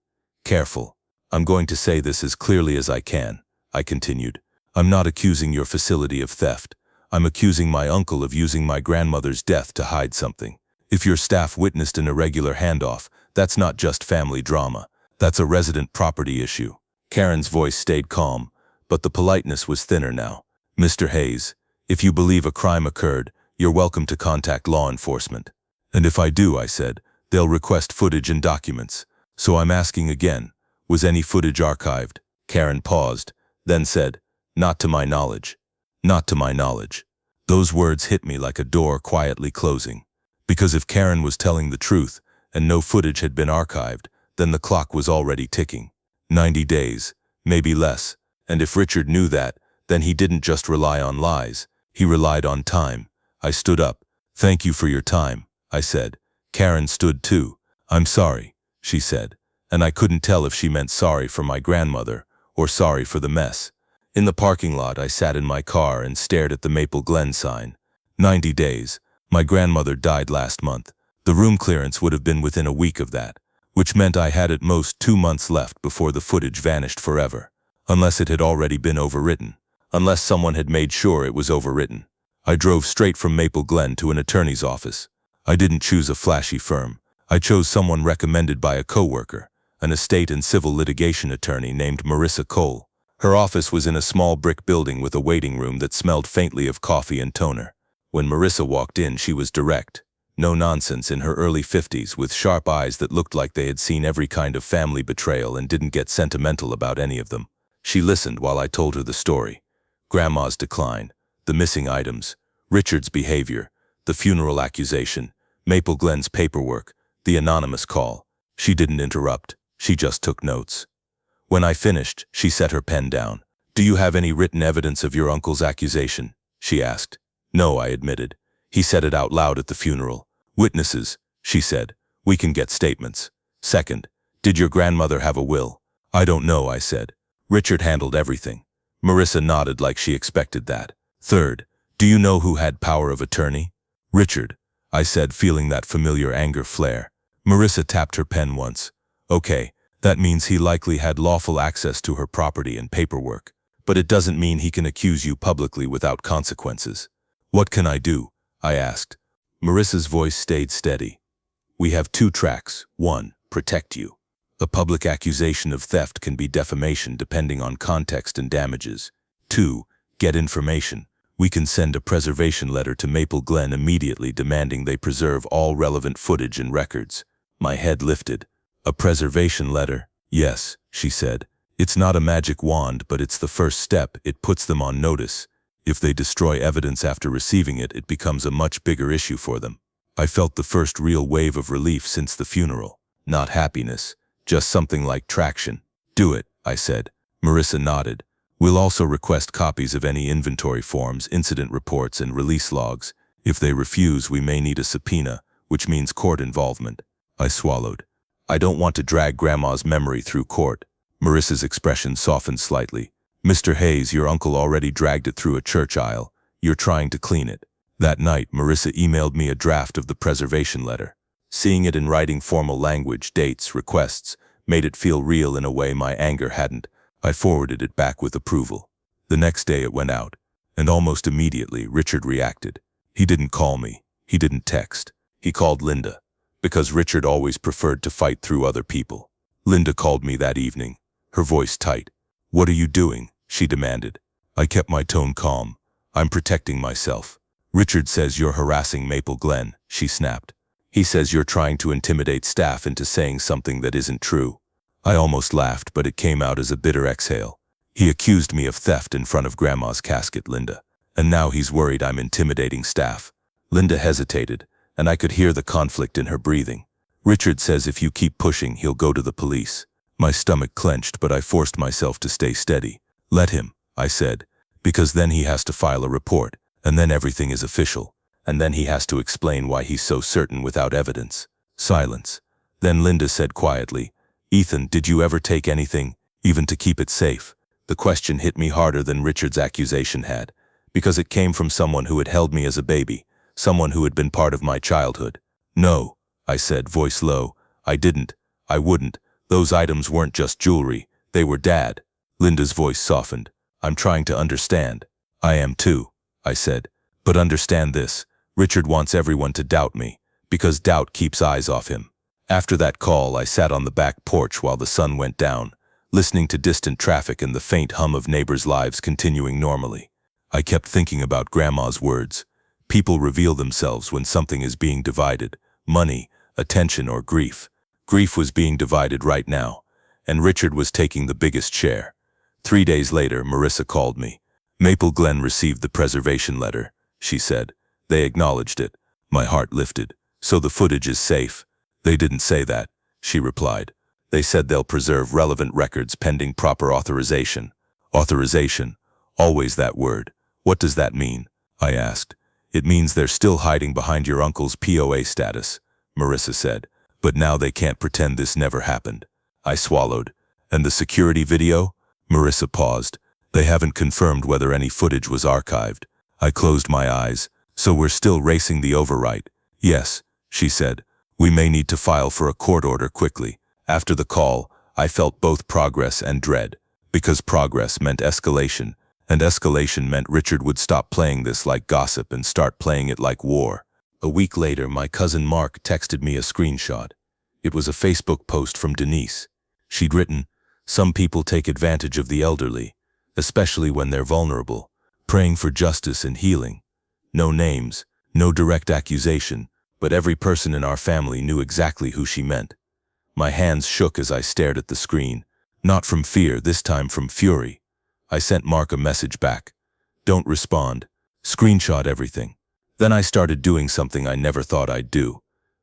"Careful. I'm going to say this as clearly as I can," I continued. "I'm not accusing your facility of theft. I'm accusing my uncle of using my grandmother's death to hide something. If your staff witnessed an irregular handoff, that's not just family drama. That's a resident property issue." Karen's voice stayed calm, but the politeness was thinner now. "Mr. Hayes, if you believe a crime occurred, you're welcome to contact law enforcement." "And if I do," I said, "they'll request footage and documents. So I'm asking again, was any footage archived?" Karen paused, then said, "Not to my knowledge. Not to my knowledge." Those words hit me like a door quietly closing. Because if Karen was telling the truth, and no footage had been archived, then the clock was already ticking. 90 days, maybe less. And if Richard knew that, then he didn't just rely on lies, he relied on time. I stood up. "Thank you for your time," I said. Karen stood too. "I'm sorry," she said, and I couldn't tell if she meant sorry for my grandmother or sorry for the mess. In the parking lot, I sat in my car and stared at the Maple Glen sign. 90 days. My grandmother died last month. The room clearance would have been within a week of that, which meant I had at most 2 months left before the footage vanished forever. Unless it had already been overwritten. Unless someone had made sure it was overwritten. I drove straight from Maple Glen to an attorney's office. I didn't choose a flashy firm. I chose someone recommended by a coworker, an estate and civil litigation attorney named Marissa Cole. Her office was in a small brick building with a waiting room that smelled faintly of coffee and toner. When Marissa walked in, she was direct. No nonsense, in her early 50s, with sharp eyes that looked like they had seen every kind of family betrayal and didn't get sentimental about any of them. She listened while I told her the story. Grandma's decline, the missing items, Richard's behavior, the funeral accusation, Maple Glen's paperwork, the anonymous call. She didn't interrupt. She just took notes. When I finished, she set her pen down. "Do you have any written evidence of your uncle's accusation?" she asked. "No," I admitted. "He said it out loud at the funeral." "Witnesses," she said. "We can get statements." "Second, did your grandmother have a will?" "I don't know," I said. "Richard handled everything." Marissa nodded like she expected that. "Third, do you know who had power of attorney?" "Richard," I said, feeling that familiar anger flare. Marissa tapped her pen once. "Okay, that means he likely had lawful access to her property and paperwork. But it doesn't mean he can accuse you publicly without consequences." "What can I do?" I asked. Marissa's voice stayed steady. "We have 2 tracks. 1, protect you. A public accusation of theft can be defamation depending on context and damages. 2, get information. We can send a preservation letter to Maple Glen immediately demanding they preserve all relevant footage and records." My head lifted. "A preservation letter?" "Yes," she said. "It's not a magic wand, but it's the first step. It puts them on notice. If they destroy evidence after receiving it, it becomes a much bigger issue for them." I felt the first real wave of relief since the funeral. Not happiness, just something like traction. "Do it," I said. Marissa nodded. "We'll also request copies of any inventory forms, incident reports, and release logs. If they refuse, we may need a subpoena, which means court involvement." I swallowed. "I don't want to drag Grandma's memory through court." Marissa's expression softened slightly. "Mr. Hayes, your uncle already dragged it through a church aisle. You're trying to clean it." That night, Marissa emailed me a draft of the preservation letter. Seeing it in writing, formal language, dates, requests, made it feel real in a way my anger hadn't. I forwarded it back with approval. The next day it went out, and almost immediately Richard reacted. He didn't call me. He didn't text. He called Linda, because Richard always preferred to fight through other people. Linda called me that evening, her voice tight. "What are you doing?" she demanded. I kept my tone calm. "I'm protecting myself." Richard says you're harassing Maple Glen, she snapped. He says you're trying to intimidate staff into saying something that isn't true. I almost laughed, but it came out as a bitter exhale. He accused me of theft in front of Grandma's casket, Linda. And now he's worried I'm intimidating staff. Linda hesitated, and I could hear the conflict in her breathing. Richard says if you keep pushing, he'll go to the police. My stomach clenched, but I forced myself to stay steady. Let him, I said, because then he has to file a report, and then everything is official, and then he has to explain why he's so certain without evidence. Silence. Then Linda said quietly, Ethan, did you ever take anything, even to keep it safe? The question hit me harder than Richard's accusation had, because it came from someone who had held me as a baby, someone who had been part of my childhood. No, I said, voice low. I didn't. I wouldn't. Those items weren't just jewelry. They were Dad. Linda's voice softened. I'm trying to understand. I am too, I said. But understand this. Richard wants everyone to doubt me, because doubt keeps eyes off him. After that call, I sat on the back porch while the sun went down, listening to distant traffic and the faint hum of neighbors' lives continuing normally. I kept thinking about Grandma's words. People reveal themselves when something is being divided. Money, attention, or grief. Grief was being divided right now, and Richard was taking the biggest share. 3 days later, Marissa called me. Maple Glen received the preservation letter, she said. They acknowledged it. My heart lifted. So the footage is safe. They didn't say that, she replied. They said they'll preserve relevant records pending proper authorization. Authorization. Always that word. What does that mean? I asked. It means they're still hiding behind your uncle's POA status, Marissa said. But now they can't pretend this never happened. I swallowed. And the security video? Marissa paused. They haven't confirmed whether any footage was archived. I closed my eyes. So we're still racing the overwrite. Yes, she said. We may need to file for a court order quickly. After the call, I felt both progress and dread. Because progress meant escalation, and escalation meant Richard would stop playing this like gossip and start playing it like war. A week later, my cousin Mark texted me a screenshot. It was a Facebook post from Denise. She'd written, "Some people take advantage of the elderly, especially when they're vulnerable, praying for justice and healing." No names, no direct accusation, but every person in our family knew exactly who she meant. My hands shook as I stared at the screen, not from fear, this time from fury. I sent Mark a message back. Don't respond. Screenshot everything. Then I started doing something I never thought I'd do.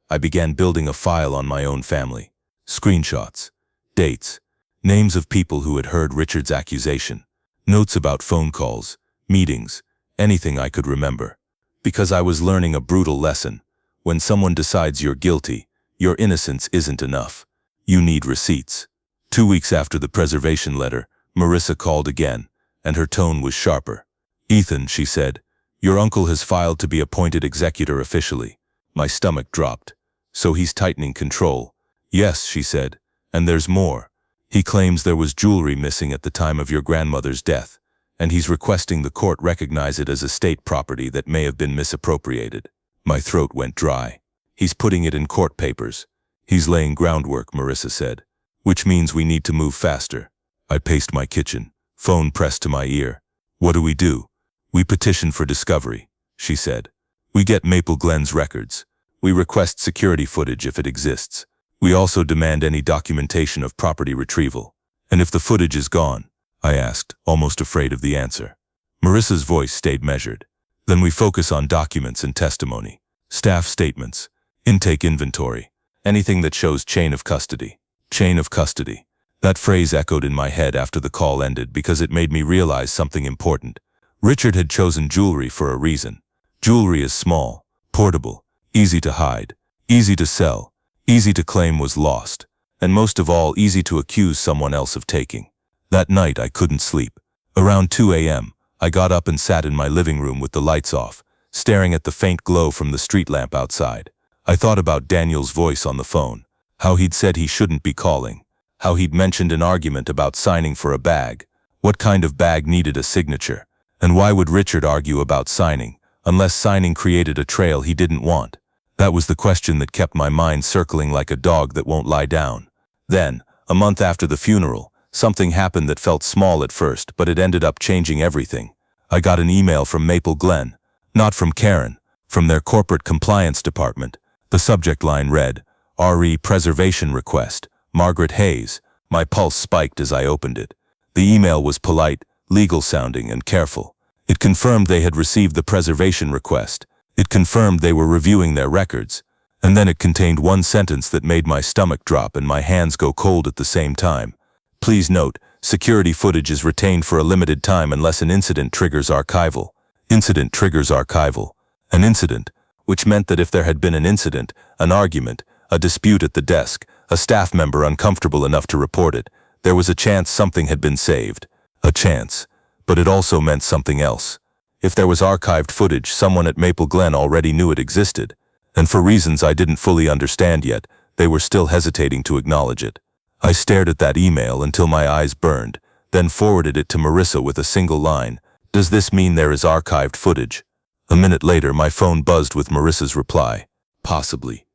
I began building a file on my own family. Screenshots, dates, names of people who had heard Richard's accusation, notes about phone calls, meetings, anything I could remember. Because I was learning a brutal lesson. When someone decides you're guilty, your innocence isn't enough. You need receipts. 2 weeks after the preservation letter, Marissa called again, and her tone was sharper. "Ethan," she said, "your uncle has filed to be appointed executor officially." My stomach dropped. "So he's tightening control." "Yes," she said, "and there's more. He claims there was jewelry missing at the time of your grandmother's death, and he's requesting the court recognize it as estate property that may have been misappropriated." My throat went dry. "He's putting it in court papers. He's laying groundwork," Marissa said, "which means we need to move faster." I paced my kitchen, phone pressed to my ear. "What do we do?" "We petition for discovery," she said. "We get Maple Glen's records. We request security footage if it exists. We also demand any documentation of property retrieval." "And if the footage is gone?" I asked, almost afraid of the answer. Marissa's voice stayed measured. "Then we focus on documents and testimony. Staff statements, intake inventory, anything that shows chain of custody." Chain of custody. That phrase echoed in my head after the call ended because it made me realize something important. Richard had chosen jewelry for a reason. Jewelry is small, portable, easy to hide, easy to sell, easy to claim was lost, and most of all, easy to accuse someone else of taking. That night I couldn't sleep. Around 2 a.m., I got up and sat in my living room with the lights off, staring at the faint glow from the street lamp outside. I thought about Daniel's voice on the phone, how he'd said he shouldn't be calling, how he'd mentioned an argument about signing for a bag. What kind of bag needed a signature? And why would Richard argue about signing, unless signing created a trail he didn't want? That was the question that kept my mind circling like a dog that won't lie down. Then, a month after the funeral, something happened that felt small at first, but it ended up changing everything. I got an email from Maple Glen, Not from Karen, from their corporate compliance department. The subject line read, RE Preservation Request, Margaret Hayes. My pulse spiked as I opened it. The email was polite, legal-sounding, and careful. It confirmed they had received the preservation request. It confirmed they were reviewing their records. And then it contained one sentence that made my stomach drop and my hands go cold at the same time. Please note, security footage is retained for a limited time unless an incident triggers archival. Incident triggers archival. An incident, which meant that if there had been an incident, an argument, a dispute at the desk, a staff member uncomfortable enough to report it, there was a chance something had been saved. A chance. But it also meant something else. If there was archived footage, someone at Maple Glen already knew it existed. And for reasons I didn't fully understand yet, they were still hesitating to acknowledge it. I stared at that email until my eyes burned, then forwarded it to Marissa with a single line. Does this mean there is archived footage? A minute later, my phone buzzed with Marissa's reply. Possibly.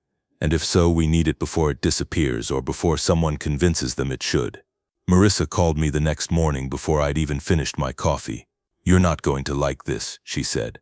And if so, we need it before it disappears or before someone convinces them it should. Marissa called me the next morning before I'd even finished my coffee. You're not going to like this, she said.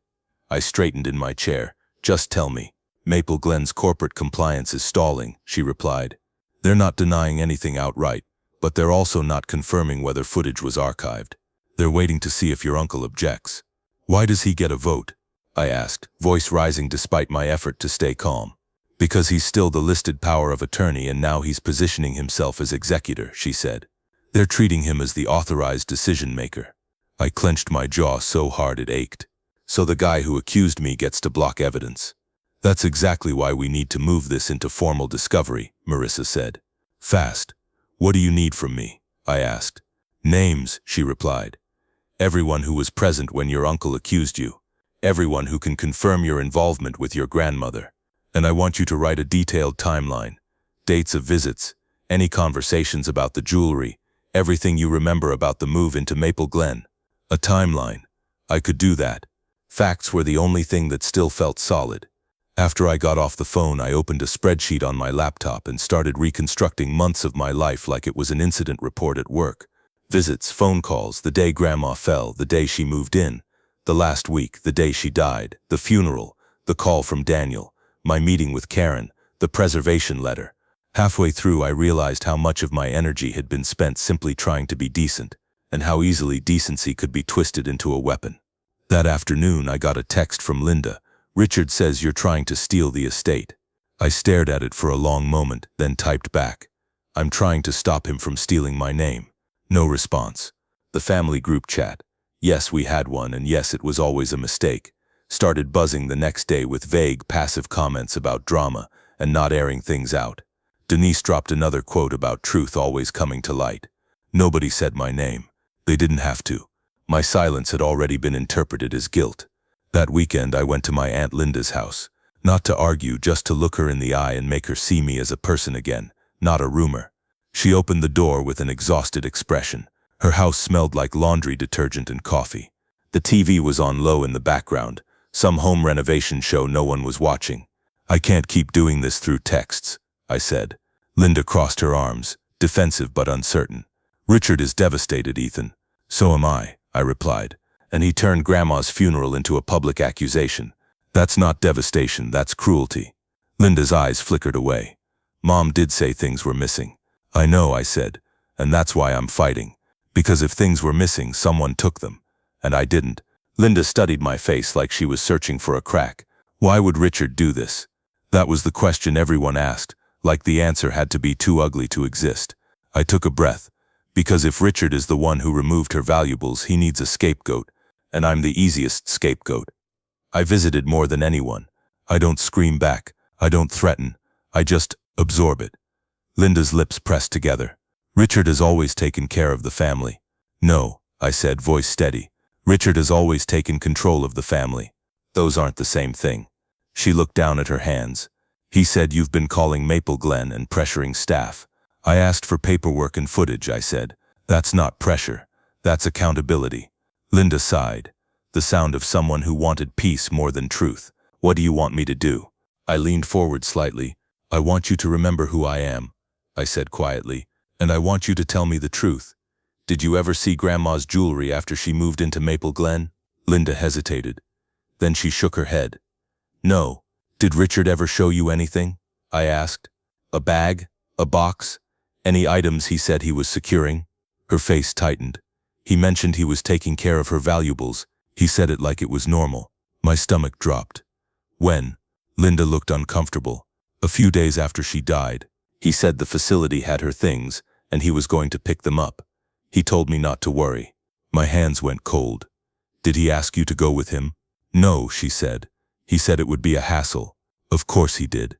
I straightened in my chair. Just tell me. Maple Glen's corporate compliance is stalling, she replied. They're not denying anything outright, but they're also not confirming whether footage was archived. They're waiting to see if your uncle objects. Why does he get a vote? I asked, voice rising despite my effort to stay calm. Because he's still the listed power of attorney and now he's positioning himself as executor, she said. They're treating him as the authorized decision maker. I clenched my jaw so hard it ached. So the guy who accused me gets to block evidence. That's exactly why we need to move this into formal discovery, Marissa said. Fast. What do you need from me? I asked. Names, she replied. Everyone who was present when your uncle accused you. Everyone who can confirm your involvement with your grandmother. And I want you to write a detailed timeline. Dates of visits, any conversations about the jewelry, everything you remember about the move into Maple Glen. A timeline. I could do that. Facts were the only thing that still felt solid. After I got off the phone, I opened a spreadsheet on my laptop and started reconstructing months of my life like it was an incident report at work. Visits, phone calls, the day Grandma fell, the day she moved in, the last week, the day she died, the funeral, the call from Daniel, my meeting with Karen, the preservation letter. Halfway through, I realized how much of my energy had been spent simply trying to be decent, and how easily decency could be twisted into a weapon. That afternoon, I got a text from Linda. Richard says you're trying to steal the estate. I stared at it for a long moment, then typed back. I'm trying to stop him from stealing my name. No response. The family group chat. Yes, we had one, and yes, it was always a mistake. Started buzzing the next day with vague, passive comments about drama and not airing things out. Denise dropped another quote about truth always coming to light. Nobody said my name. They didn't have to. My silence had already been interpreted as guilt. That weekend, I went to my Aunt Linda's house. Not to argue, just to look her in the eye and make her see me as a person again, not a rumor. She opened the door with an exhausted expression. Her house smelled like laundry detergent and coffee. The TV was on low in the background, some home renovation show no one was watching. I can't keep doing this through texts, I said. Linda crossed her arms, defensive but uncertain. Richard is devastated, Ethan. So am I replied. And he turned Grandma's funeral into a public accusation. That's not devastation, that's cruelty. Linda's eyes flickered away. Mom did say things were missing. I know, I said, and that's why I'm fighting. Because if things were missing, someone took them. And I didn't. Linda studied my face like she was searching for a crack. Why would Richard do this? That was the question everyone asked, like the answer had to be too ugly to exist. I took a breath. Because if Richard is the one who removed her valuables, he needs a scapegoat. And I'm the easiest scapegoat. I visited more than anyone. I don't scream back. I don't threaten. I just absorb it. Linda's lips pressed together. Richard has always taken care of the family. No, I said, voice steady. Richard has always taken control of the family. Those aren't the same thing. She looked down at her hands. He said you've been calling Maple Glen and pressuring staff. I asked for paperwork and footage, I said. That's not pressure. That's accountability. Linda sighed, the sound of someone who wanted peace more than truth. What do you want me to do? I leaned forward slightly. I want you to remember who I am, I said quietly, and I want you to tell me the truth. Did you ever see Grandma's jewelry after she moved into Maple Glen? Linda hesitated. Then she shook her head. No. Did Richard ever show you anything? I asked. A bag? A box? Any items he said he was securing? Her face tightened. He mentioned he was taking care of her valuables. He said it like it was normal. My stomach dropped. When? Linda looked uncomfortable. A few days after she died. He said the facility had her things, and he was going to pick them up. He told me not to worry. My hands went cold. Did he ask you to go with him? No, she said. He said it would be a hassle. Of course he did.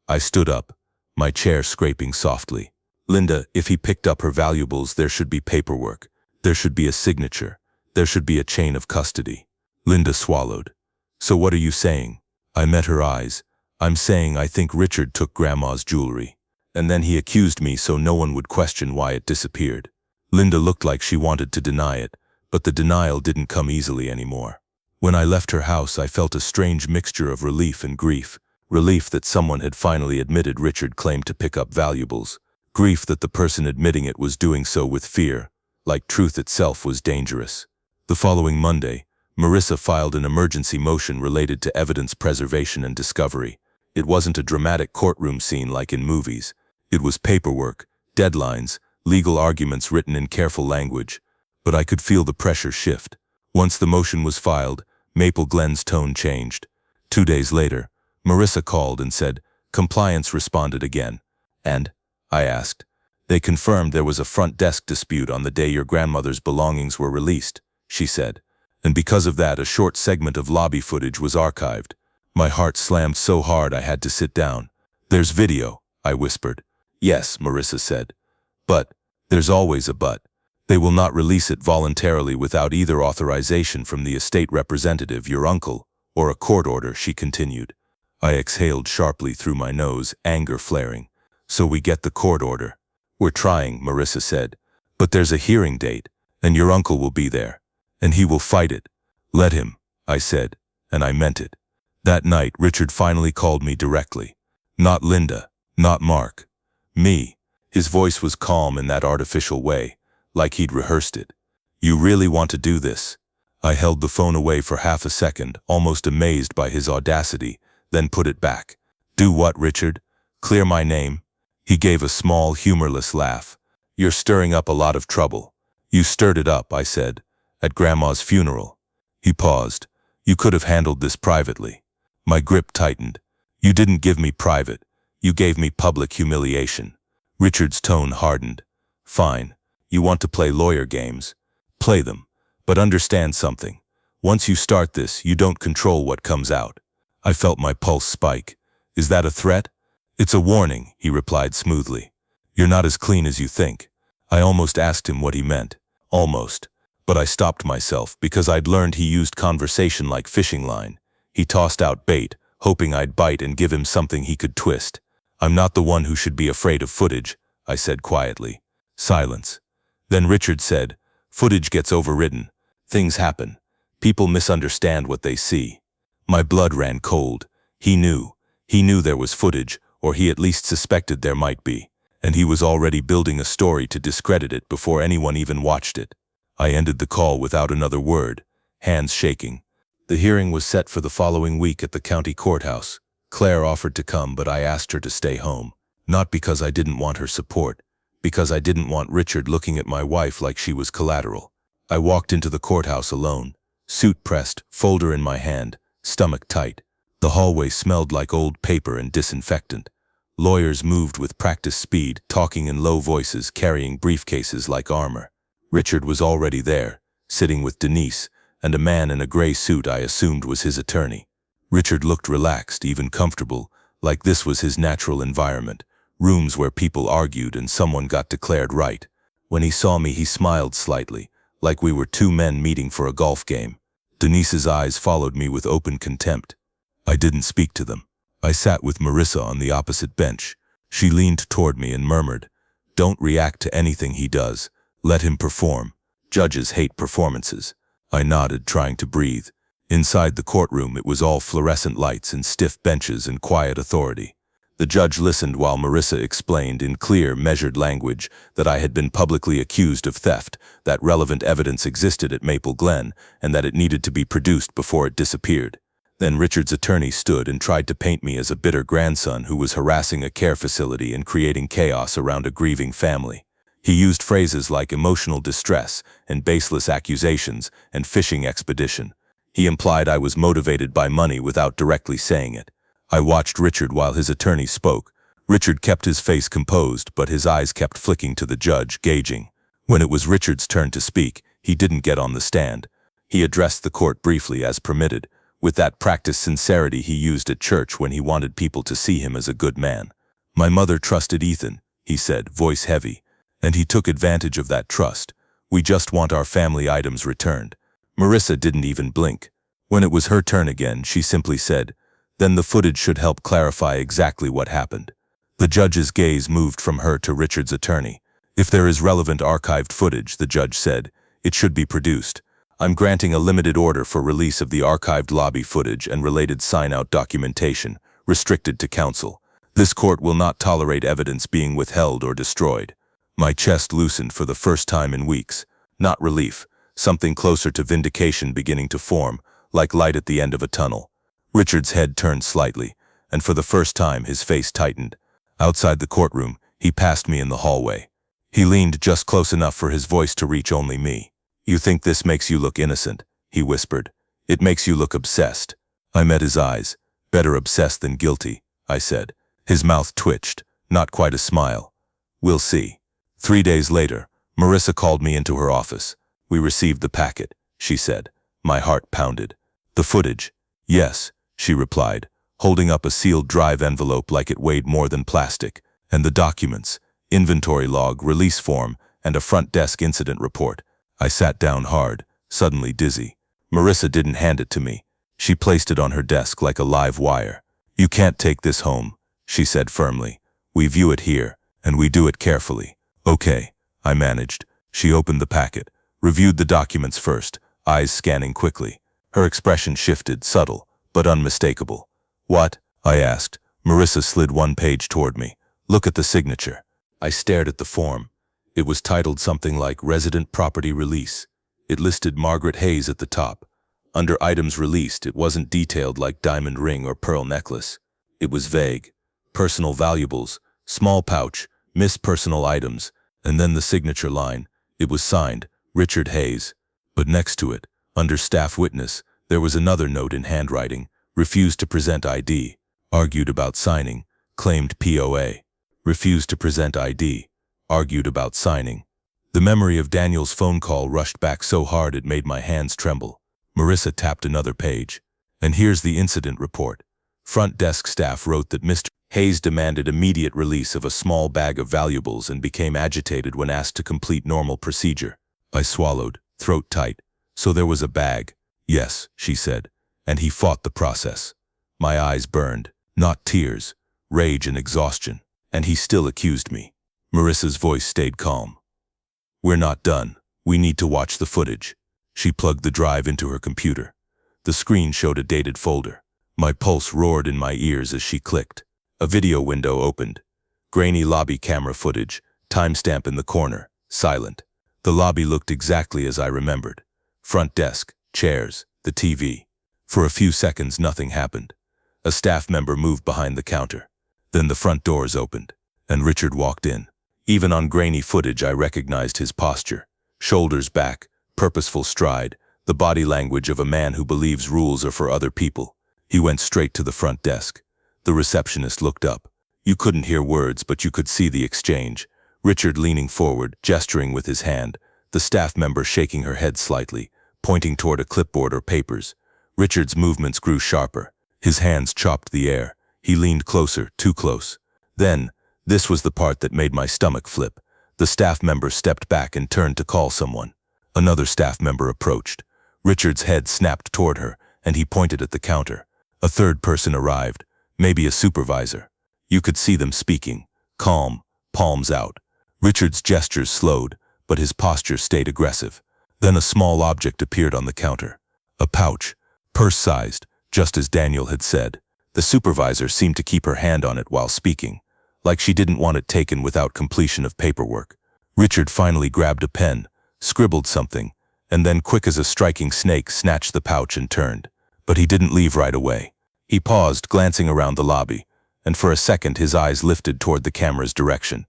I stood up, my chair scraping softly. Linda, if he picked up her valuables, there should be paperwork. There should be a signature. There should be a chain of custody. Linda swallowed. So what are you saying? I met her eyes. I'm saying I think Richard took Grandma's jewelry. And then he accused me so no one would question why it disappeared. Linda looked like she wanted to deny it, but the denial didn't come easily anymore. When I left her house, I felt a strange mixture of relief and grief. Relief that someone had finally admitted Richard claimed to pick up valuables. Grief that the person admitting it was doing so with fear, like truth itself was dangerous. The following Monday, Marissa filed an emergency motion related to evidence preservation and discovery. It wasn't a dramatic courtroom scene like in movies. It was paperwork, deadlines, legal arguments written in careful language. But I could feel the pressure shift. Once the motion was filed, Maple Glen's tone changed. 2 days later, Marissa called and said, "Compliance responded again." And, I asked. They confirmed there was a front desk dispute on the day your grandmother's belongings were released, she said. And because of that, a short segment of lobby footage was archived. My heart slammed so hard I had to sit down. "There's video," I whispered. "Yes," Marissa said. "But, there's always a but. They will not release it voluntarily without either authorization from the estate representative, your uncle, or a court order," she continued. I exhaled sharply through my nose, anger flaring. "So we get the court order." "We're trying," Marissa said. "But there's a hearing date, and your uncle will be there, and he will fight it." "Let him," I said, and I meant it. That night, Richard finally called me directly. Not Linda, not Mark. Me. His voice was calm in that artificial way, like he'd rehearsed it. "You really want to do this?" I held the phone away for half a second, almost amazed by his audacity, then put it back. "Do what, Richard? Clear my name?" He gave a small, humorless laugh. "You're stirring up a lot of trouble." "You stirred it up," I said, "at Grandma's funeral." He paused. "You could have handled this privately." My grip tightened. "You didn't give me private. You gave me public humiliation." Richard's tone hardened. "Fine. You want to play lawyer games? Play them. But understand something. Once you start this, you don't control what comes out." I felt my pulse spike. "Is that a threat?" "It's a warning," he replied smoothly. "You're not as clean as you think." I almost asked him what he meant. Almost. But I stopped myself because I'd learned he used conversation like fishing line. He tossed out bait, hoping I'd bite and give him something he could twist. "I'm not the one who should be afraid of footage," I said quietly. Silence. Then Richard said, "Footage gets overridden. Things happen. People misunderstand what they see." My blood ran cold. He knew. He knew there was footage, or he at least suspected there might be. And he was already building a story to discredit it before anyone even watched it. I ended the call without another word, hands shaking. The hearing was set for the following week at the county courthouse. Claire offered to come, but I asked her to stay home. Not because I didn't want her support, because I didn't want Richard looking at my wife like she was collateral. I walked into the courthouse alone, suit pressed, folder in my hand, stomach tight. The hallway smelled like old paper and disinfectant. Lawyers moved with practiced speed, talking in low voices, carrying briefcases like armor. Richard was already there, sitting with Denise, and a man in a gray suit I assumed was his attorney. Richard looked relaxed, even comfortable, like this was his natural environment, rooms where people argued and someone got declared right. When he saw me, he smiled slightly, like we were two men meeting for a golf game. Denise's eyes followed me with open contempt. I didn't speak to them. I sat with Marissa on the opposite bench. She leaned toward me and murmured, "Don't react to anything he does. Let him perform. Judges hate performances." I nodded, trying to breathe. Inside the courtroom, it was all fluorescent lights and stiff benches and quiet authority. The judge listened while Marissa explained in clear, measured language that I had been publicly accused of theft, that relevant evidence existed at Maple Glen, and that it needed to be produced before it disappeared. Then Richard's attorney stood and tried to paint me as a bitter grandson who was harassing a care facility and creating chaos around a grieving family. He used phrases like emotional distress and baseless accusations and fishing expedition. He implied I was motivated by money without directly saying it. I watched Richard while his attorney spoke. Richard kept his face composed, but his eyes kept flicking to the judge, gauging. When it was Richard's turn to speak, he didn't get on the stand. He addressed the court briefly as permitted, with that practiced sincerity he used at church when he wanted people to see him as a good man. "My mother trusted Ethan," he said, voice heavy, "and he took advantage of that trust. We just want our family items returned." Marissa didn't even blink. When it was her turn again, she simply said, "Then the footage should help clarify exactly what happened." The judge's gaze moved from her to Richard's attorney. "If there is relevant archived footage," the judge said, "it should be produced. I'm granting a limited order for release of the archived lobby footage and related sign-out documentation, restricted to counsel. This court will not tolerate evidence being withheld or destroyed." My chest loosened for the first time in weeks. Not relief, something closer to vindication beginning to form, like light at the end of a tunnel. Richard's head turned slightly, and for the first time his face tightened. Outside the courtroom, he passed me in the hallway. He leaned just close enough for his voice to reach only me. "You think this makes you look innocent," he whispered. "It makes you look obsessed." I met his eyes. "Better obsessed than guilty," I said. His mouth twitched, not quite a smile. "We'll see." 3 days later, Marissa called me into her office. "We received the packet," she said. My heart pounded. "The footage?" "Yes," she replied, holding up a sealed drive envelope like it weighed more than plastic. "And the documents, inventory log, release form, and a front desk incident report." I sat down hard, suddenly dizzy. Marissa didn't hand it to me. She placed it on her desk like a live wire. "You can't take this home," she said firmly. "We view it here, and we do it carefully." "Okay," I managed. She opened the packet, reviewed the documents first, eyes scanning quickly. Her expression shifted, subtle, but unmistakable. "What?" I asked. Marissa slid one page toward me. "Look at the signature." I stared at the form. It was titled something like Resident Property Release. It listed Margaret Hayes at the top. Under items released, it wasn't detailed like diamond ring or pearl necklace. It was vague. Personal valuables, small pouch, missed personal items, and then the signature line. It was signed, Richard Hayes. But next to it, under staff witness, there was another note in handwriting, refused to present ID, argued about signing, claimed POA. Refused to present ID, argued about signing. The memory of Daniel's phone call rushed back so hard it made my hands tremble. Marissa tapped another page. "And here's the incident report. Front desk staff wrote that Mr. Hayes demanded immediate release of a small bag of valuables and became agitated when asked to complete normal procedure." I swallowed, throat tight. "So there was a bag?" "Yes," she said, "and he fought the process." My eyes burned, not tears, rage and exhaustion, and he still accused me. Marissa's voice stayed calm. "We're not done. We need to watch the footage." She plugged the drive into her computer. The screen showed a dated folder. My pulse roared in my ears as she clicked. A video window opened. Grainy lobby camera footage, timestamp in the corner, silent. The lobby looked exactly as I remembered. Front desk, chairs, the TV. For a few seconds, nothing happened. A staff member moved behind the counter. Then the front doors opened, and Richard walked in. Even on grainy footage, I recognized his posture. Shoulders back, purposeful stride, the body language of a man who believes rules are for other people. He went straight to the front desk. The receptionist looked up. You couldn't hear words, but you could see the exchange. Richard leaning forward, gesturing with his hand, the staff member shaking her head slightly, pointing toward a clipboard or papers. Richard's movements grew sharper. His hands chopped the air. He leaned closer, too close. Then, this was the part that made my stomach flip. The staff member stepped back and turned to call someone. Another staff member approached. Richard's head snapped toward her, and he pointed at the counter. A third person arrived, maybe a supervisor. You could see them speaking, calm, palms out. Richard's gestures slowed, but his posture stayed aggressive. Then a small object appeared on the counter. A pouch, purse-sized, just as Daniel had said. The supervisor seemed to keep her hand on it while speaking, like she didn't want it taken without completion of paperwork. Richard finally grabbed a pen, scribbled something, and then, quick as a striking snake, snatched the pouch and turned. But he didn't leave right away. He paused, glancing around the lobby, and for a second his eyes lifted toward the camera's direction.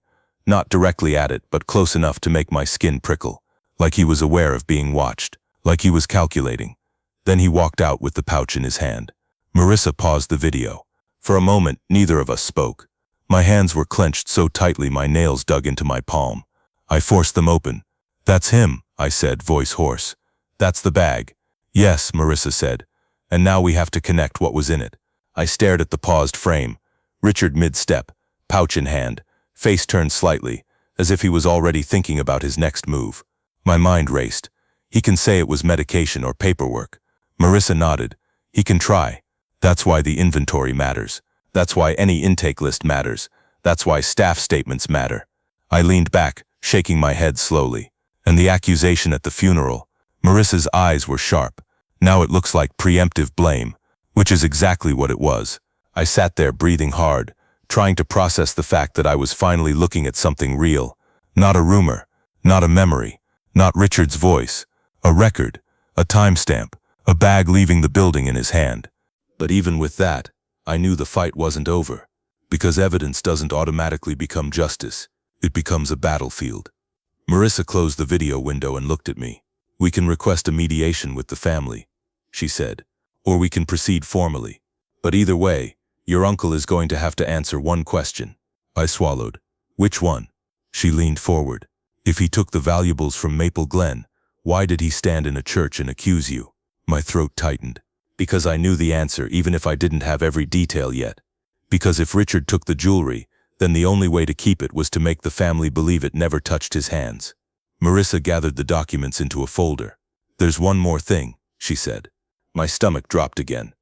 Not directly at it, but close enough to make my skin prickle. Like he was aware of being watched. Like he was calculating. Then he walked out with the pouch in his hand. Marissa paused the video. For a moment, neither of us spoke. My hands were clenched so tightly my nails dug into my palm. I forced them open. "That's him," I said, voice hoarse. "That's the bag." "Yes," Marissa said. "And now we have to connect what was in it." I stared at the paused frame. Richard mid-step, pouch in hand, face turned slightly, as if he was already thinking about his next move. My mind raced. He can say it was medication or paperwork. Marissa nodded. He can try. That's why the inventory matters. That's why any intake list matters. That's why staff statements matter. I leaned back, shaking my head slowly. And the accusation at the funeral. Marissa's eyes were sharp. Now it looks like preemptive blame, which is exactly what it was. I sat there breathing hard, trying to process the fact that I was finally looking at something real. Not a rumor, not a memory, not Richard's voice. A record, a timestamp, a bag leaving the building in his hand. But even with that, I knew the fight wasn't over. Because evidence doesn't automatically become justice. It becomes a battlefield. Marissa closed the video window and looked at me. "We can request a mediation with the family," she said. "Or we can proceed formally. But either way, your uncle is going to have to answer one question." I swallowed. "Which one?" She leaned forward. "If he took the valuables from Maple Glen, why did he stand in a church and accuse you?" My throat tightened. Because I knew the answer even if I didn't have every detail yet. Because if Richard took the jewelry, then the only way to keep it was to make the family believe it never touched his hands. Marissa gathered the documents into a folder. "There's one more thing," she said. My stomach dropped again.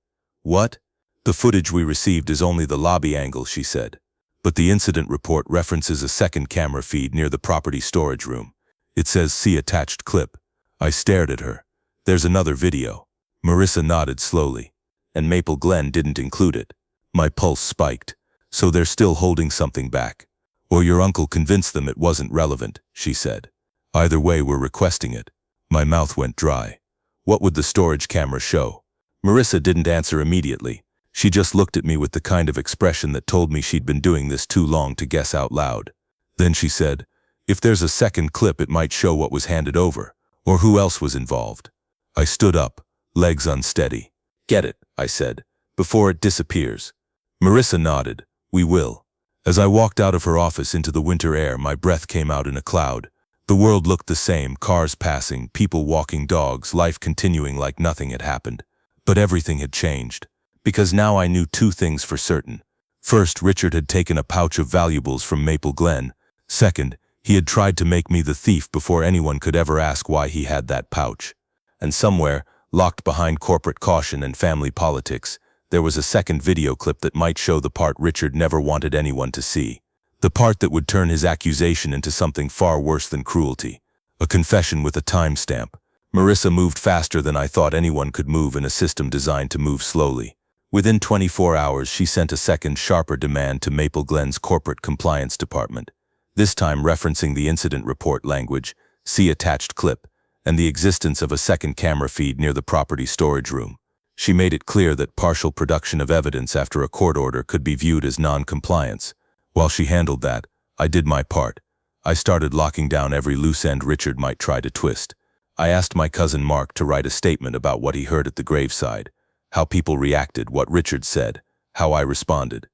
"What?" "The footage we received is only the lobby angle," she said. "But the incident report references a second camera feed near the property storage room. It says see attached clip." I stared at her. "There's another video." Marissa nodded slowly. "And Maple Glen didn't include it." My pulse spiked. "So they're still holding something back. Or your uncle convinced them it wasn't relevant," she said. "Either way, we're requesting it." My mouth went dry. "What would the storage camera show?" Marissa didn't answer immediately. She just looked at me with the kind of expression that told me she'd been doing this too long to guess out loud. Then she said, "If there's a second clip, it might show what was handed over, or who else was involved." I stood up, legs unsteady. "Get it," I said, "before it disappears." Marissa nodded. "We will." As I walked out of her office into the winter air, my breath came out in a cloud. The world looked the same, cars passing, people walking dogs, life continuing like nothing had happened. But everything had changed. Because now I knew two things for certain. First, Richard had taken a pouch of valuables from Maple Glen. Second, he had tried to make me the thief before anyone could ever ask why he had that pouch. And somewhere, locked behind corporate caution and family politics, there was a second video clip that might show the part Richard never wanted anyone to see. The part that would turn his accusation into something far worse than cruelty. A confession with a timestamp. Marissa moved faster than I thought anyone could move in a system designed to move slowly. Within 24 hours, she sent a second, sharper demand to Maple Glen's corporate compliance department. This time referencing the incident report language, see attached clip, and the existence of a second camera feed near the property storage room. She made it clear that partial production of evidence after a court order could be viewed as non-compliance. While she handled that, I did my part. I started locking down every loose end Richard might try to twist. I asked my cousin Mark to write a statement about what he heard at the graveside, how people reacted, what Richard said, how I responded.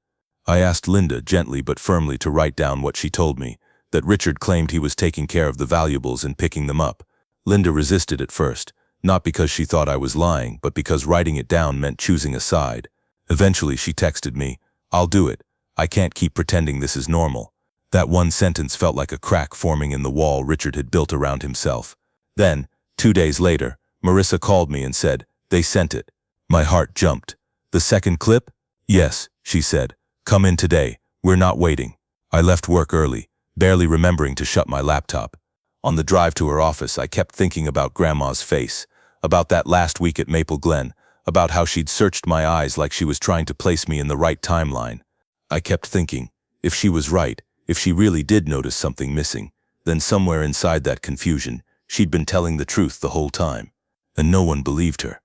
I asked Linda gently but firmly to write down what she told me, that Richard claimed he was taking care of the valuables and picking them up. Linda resisted at first, not because she thought I was lying, but because writing it down meant choosing a side. Eventually she texted me, "I'll do it. I can't keep pretending this is normal." That one sentence felt like a crack forming in the wall Richard had built around himself. Then, 2 days later, Marissa called me and said, "They sent it." My heart jumped. "The second clip?" "Yes," she said. "Come in today. We're not waiting." I left work early, barely remembering to shut my laptop. On the drive to her office, I kept thinking about Grandma's face, about that last week at Maple Glen, about how she'd searched my eyes like she was trying to place me in the right timeline. I kept thinking, if she was right, if she really did notice something missing, then somewhere inside that confusion, she'd been telling the truth the whole time. And no one believed her.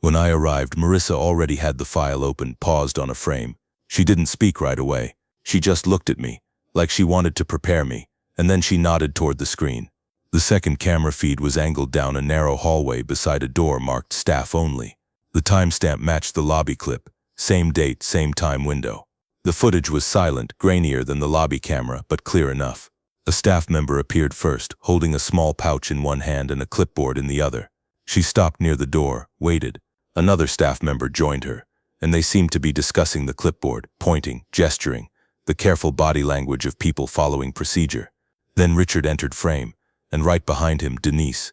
When I arrived, Marissa already had the file open, paused on a frame. She didn't speak right away. She just looked at me, like she wanted to prepare me, and then she nodded toward the screen. The second camera feed was angled down a narrow hallway beside a door marked Staff Only. The timestamp matched the lobby clip, same date, same time window. The footage was silent, grainier than the lobby camera, but clear enough. A staff member appeared first, holding a small pouch in one hand and a clipboard in the other. She stopped near the door, waited. Another staff member joined her, and they seemed to be discussing the clipboard, pointing, gesturing, the careful body language of people following procedure. Then Richard entered frame, and right behind him, Denise.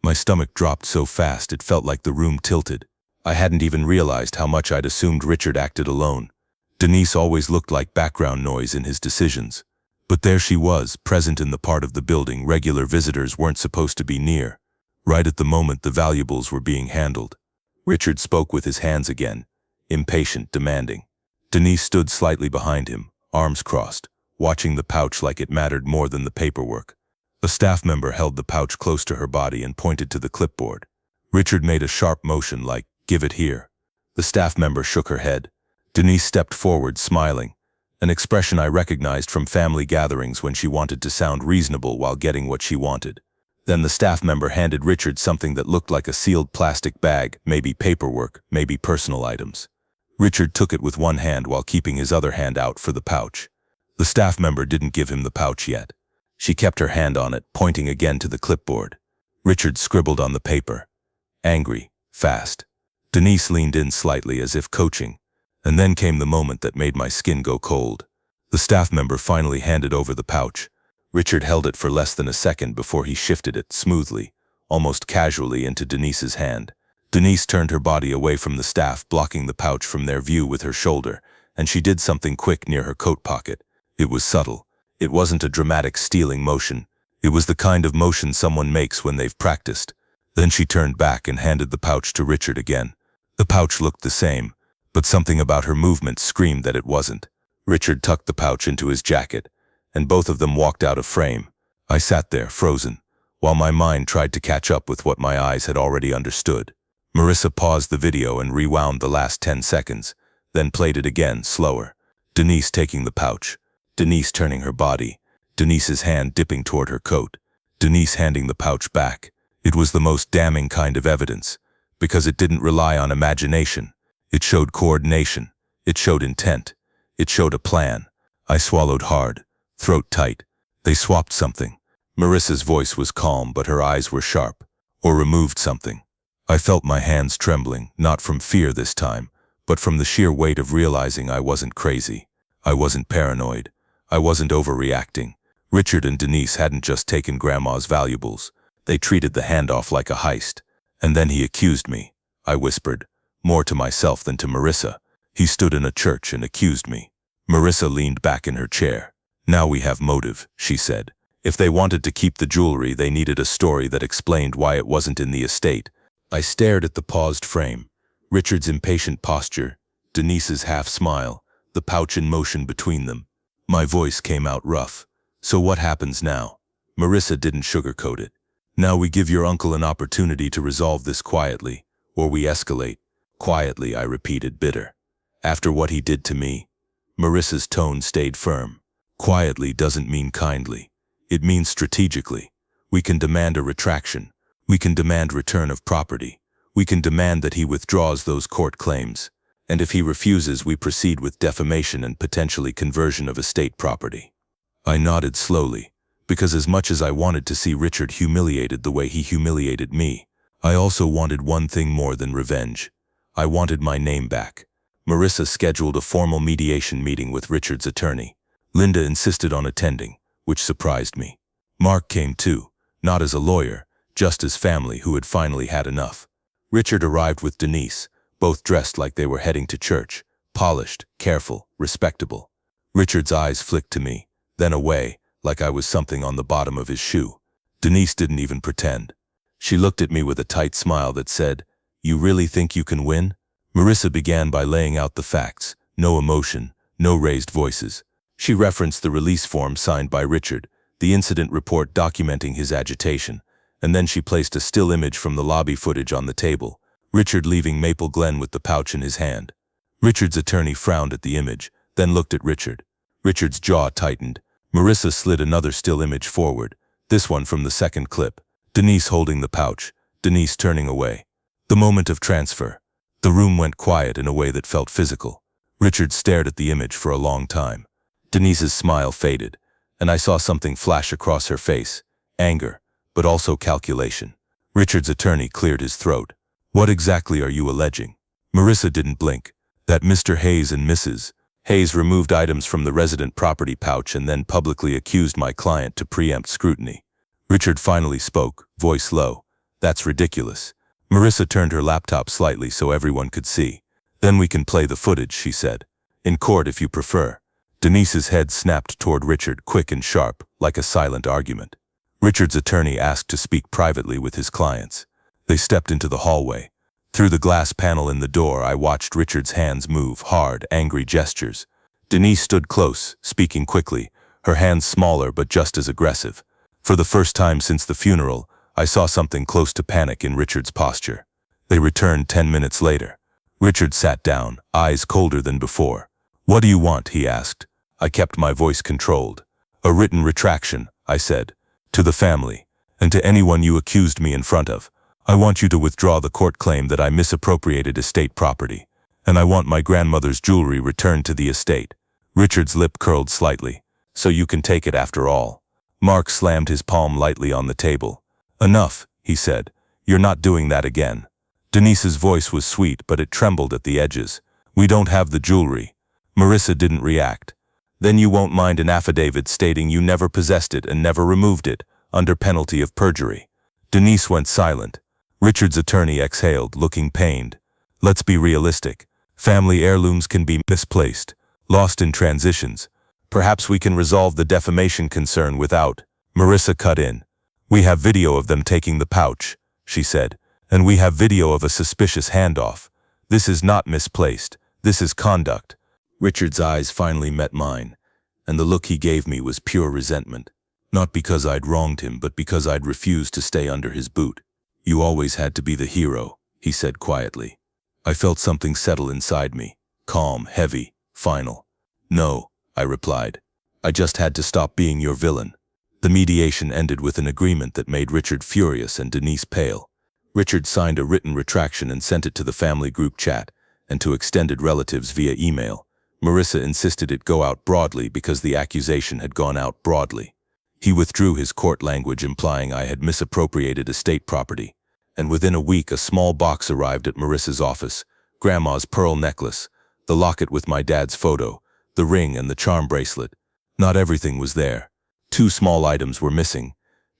My stomach dropped so fast it felt like the room tilted. I hadn't even realized how much I'd assumed Richard acted alone. Denise always looked like background noise in his decisions. But there she was, present in the part of the building regular visitors weren't supposed to be near. Right at the moment the valuables were being handled. Richard spoke with his hands again, impatient, demanding. Denise stood slightly behind him, arms crossed, watching the pouch like it mattered more than the paperwork. A staff member held the pouch close to her body and pointed to the clipboard. Richard made a sharp motion like, "Give it here." The staff member shook her head. Denise stepped forward, smiling, an expression I recognized from family gatherings when she wanted to sound reasonable while getting what she wanted. Then the staff member handed Richard something that looked like a sealed plastic bag, maybe paperwork, maybe personal items. Richard took it with one hand while keeping his other hand out for the pouch. The staff member didn't give him the pouch yet. She kept her hand on it, pointing again to the clipboard. Richard scribbled on the paper. Angry, fast. Denise leaned in slightly as if coaching, and then came the moment that made my skin go cold. The staff member finally handed over the pouch. Richard held it for less than a second before he shifted it smoothly, almost casually, into Denise's hand. Denise turned her body away from the staff, blocking the pouch from their view with her shoulder, and she did something quick near her coat pocket. It was subtle. It wasn't a dramatic stealing motion. It was the kind of motion someone makes when they've practiced. Then she turned back and handed the pouch to Richard again. The pouch looked the same, but something about her movement screamed that it wasn't. Richard tucked the pouch into his jacket, and both of them walked out of frame. I sat there, frozen, while my mind tried to catch up with what my eyes had already understood. Marissa paused the video and rewound the last 10 seconds, then played it again, slower. Denise taking the pouch. Denise turning her body. Denise's hand dipping toward her coat. Denise handing the pouch back. It was the most damning kind of evidence, because it didn't rely on imagination. It showed coordination. It showed intent. It showed a plan. I swallowed hard, throat tight. They swapped something. Marissa's voice was calm, but her eyes were sharp. Or removed something. I felt my hands trembling, not from fear this time, but from the sheer weight of realizing I wasn't crazy. I wasn't paranoid. I wasn't overreacting. Richard and Denise hadn't just taken Grandma's valuables. They treated the handoff like a heist. And then he accused me, I whispered, more to myself than to Marissa. He stood in a church and accused me. Marissa leaned back in her chair. Now we have motive, she said. If they wanted to keep the jewelry, they needed a story that explained why it wasn't in the estate. I stared at the paused frame, Richard's impatient posture, Denise's half smile, the pouch in motion between them. My voice came out rough. So what happens now? Marissa didn't sugarcoat it. Now we give your uncle an opportunity to resolve this quietly, or we escalate. Quietly, I repeated, bitter. After what he did to me. Marissa's tone stayed firm. Quietly doesn't mean kindly. It means strategically. We can demand a retraction. We can demand return of property. We can demand that he withdraws those court claims. And if he refuses, we proceed with defamation and potentially conversion of estate property. I nodded slowly, because as much as I wanted to see Richard humiliated the way he humiliated me, I also wanted one thing more than revenge. I wanted my name back. Marissa scheduled a formal mediation meeting with Richard's attorney. Linda insisted on attending, which surprised me. Mark came too, not as a lawyer, just as family who had finally had enough. Richard arrived with Denise, both dressed like they were heading to church, polished, careful, respectable. Richard's eyes flicked to me, then away, like I was something on the bottom of his shoe. Denise didn't even pretend. She looked at me with a tight smile that said, "You really think you can win?" Marissa began by laying out the facts, no emotion, no raised voices. She referenced the release form signed by Richard, the incident report documenting his agitation, and then she placed a still image from the lobby footage on the table. Richard leaving Maple Glen with the pouch in his hand. Richard's attorney frowned at the image, then looked at Richard. Richard's jaw tightened. Marissa slid another still image forward, this one from the second clip. Denise holding the pouch, Denise turning away. The moment of transfer. The room went quiet in a way that felt physical. Richard stared at the image for a long time. Denise's smile faded, and I saw something flash across her face. Anger, but also calculation. Richard's attorney cleared his throat. What exactly are you alleging? Marissa didn't blink. That Mr. Hayes and Mrs. Hayes removed items from the resident property pouch and then publicly accused my client to preempt scrutiny. Richard finally spoke, voice low. That's ridiculous. Marissa turned her laptop slightly so everyone could see. Then we can play the footage, she said. In court if you prefer. Denise's head snapped toward Richard, quick and sharp, like a silent argument. Richard's attorney asked to speak privately with his clients. They stepped into the hallway. Through the glass panel in the door, I watched Richard's hands move, hard, angry gestures. Denise stood close, speaking quickly, her hands smaller but just as aggressive. For the first time since the funeral, I saw something close to panic in Richard's posture. They returned 10 minutes later. Richard sat down, eyes colder than before. What do you want? He asked. I kept my voice controlled. A written retraction, I said. To the family, and to anyone you accused me in front of. I want you to withdraw the court claim that I misappropriated estate property, and I want my grandmother's jewelry returned to the estate. Richard's lip curled slightly. So you can take it after all. Mark slammed his palm lightly on the table. Enough, he said. You're not doing that again. Denise's voice was sweet, but it trembled at the edges. We don't have the jewelry. Marissa didn't react. Then you won't mind an affidavit stating you never possessed it and never removed it, under penalty of perjury. Denise went silent. Richard's attorney exhaled, looking pained. Let's be realistic. Family heirlooms can be misplaced, lost in transitions. Perhaps we can resolve the defamation concern without. Marissa cut in. We have video of them taking the pouch, she said, and we have video of a suspicious handoff. This is not misplaced. This is conduct. Richard's eyes finally met mine, and the look he gave me was pure resentment. Not because I'd wronged him, but because I'd refused to stay under his boot. You always had to be the hero, he said quietly. I felt something settle inside me, calm, heavy, final. No, I replied. I just had to stop being your villain. The mediation ended with an agreement that made Richard furious and Denise pale. Richard signed a written retraction and sent it to the family group chat and to extended relatives via email. Marissa insisted it go out broadly because the accusation had gone out broadly. He withdrew his court language implying I had misappropriated estate property, and within a week a small box arrived at Marissa's office, Grandma's pearl necklace, the locket with my dad's photo, the ring and the charm bracelet. Not everything was there. 2 small items were missing,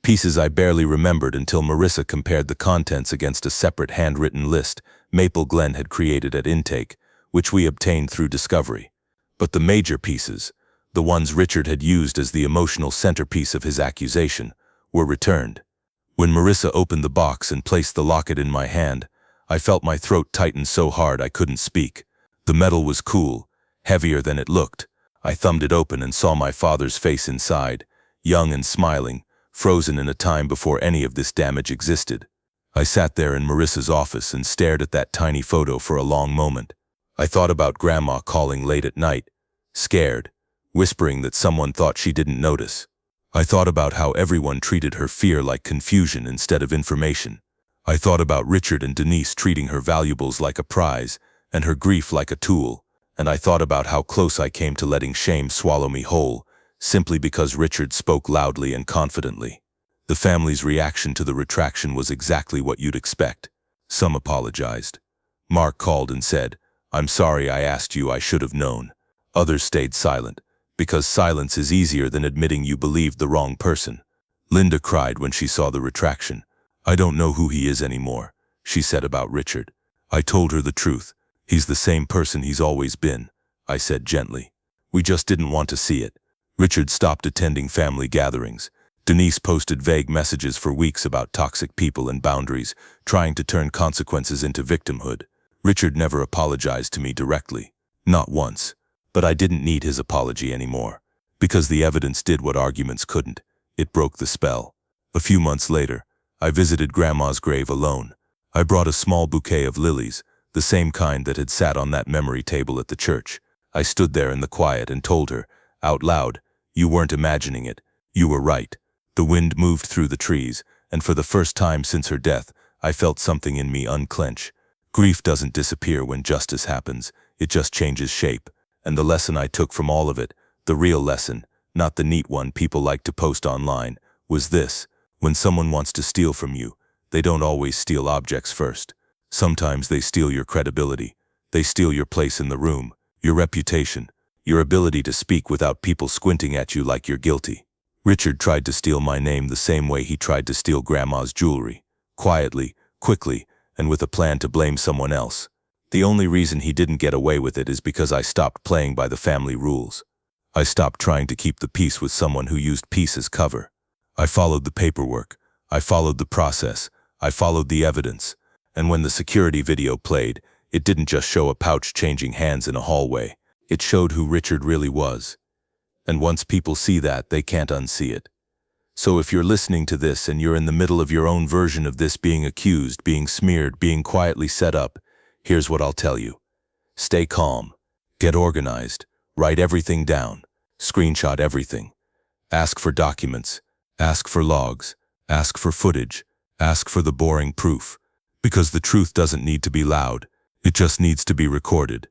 pieces I barely remembered until Marissa compared the contents against a separate handwritten list Maple Glen had created at intake, which we obtained through discovery. But the major pieces, the ones Richard had used as the emotional centerpiece of his accusation, were returned. When Marissa opened the box and placed the locket in my hand, I felt my throat tighten so hard I couldn't speak. The metal was cool, heavier than it looked. I thumbed it open and saw my father's face inside, young and smiling, frozen in a time before any of this damage existed. I sat there in Marissa's office and stared at that tiny photo for a long moment. I thought about Grandma calling late at night, scared, whispering that someone thought she didn't notice. I thought about how everyone treated her fear like confusion instead of information. I thought about Richard and Denise treating her valuables like a prize and her grief like a tool, and I thought about how close I came to letting shame swallow me whole, simply because Richard spoke loudly and confidently. The family's reaction to the retraction was exactly what you'd expect. Some apologized. Mark called and said, "I'm sorry I asked you, I should have known." Others stayed silent, because silence is easier than admitting you believed the wrong person. Linda cried when she saw the retraction. "I don't know who he is anymore," she said about Richard. I told her the truth. "He's the same person he's always been," I said gently. "We just didn't want to see it." Richard stopped attending family gatherings. Denise posted vague messages for weeks about toxic people and boundaries, trying to turn consequences into victimhood. Richard never apologized to me directly. Not once. But I didn't need his apology anymore. Because the evidence did what arguments couldn't. It broke the spell. A few months later, I visited Grandma's grave alone. I brought a small bouquet of lilies, the same kind that had sat on that memory table at the church. I stood there in the quiet and told her, out loud, "You weren't imagining it. You were right." The wind moved through the trees, and for the first time since her death, I felt something in me unclench. Grief doesn't disappear when justice happens, it just changes shape. And the lesson I took from all of it, the real lesson, not the neat one people like to post online, was this: when someone wants to steal from you, they don't always steal objects first. Sometimes they steal your credibility. They steal your place in the room, your reputation, your ability to speak without people squinting at you like you're guilty. Richard tried to steal my name the same way he tried to steal Grandma's jewelry. Quietly, quickly, and with a plan to blame someone else. The only reason he didn't get away with it is because I stopped playing by the family rules. I stopped trying to keep the peace with someone who used peace as cover. I followed the paperwork. I followed the process. I followed the evidence. And when the security video played, it didn't just show a pouch changing hands in a hallway. It showed who Richard really was. And once people see that, they can't unsee it. So if you're listening to this and you're in the middle of your own version of this, being accused, being smeared, being quietly set up, here's what I'll tell you. Stay calm. Get organized. Write everything down. Screenshot everything. Ask for documents. Ask for logs. Ask for footage. Ask for the boring proof. Because the truth doesn't need to be loud. It just needs to be recorded.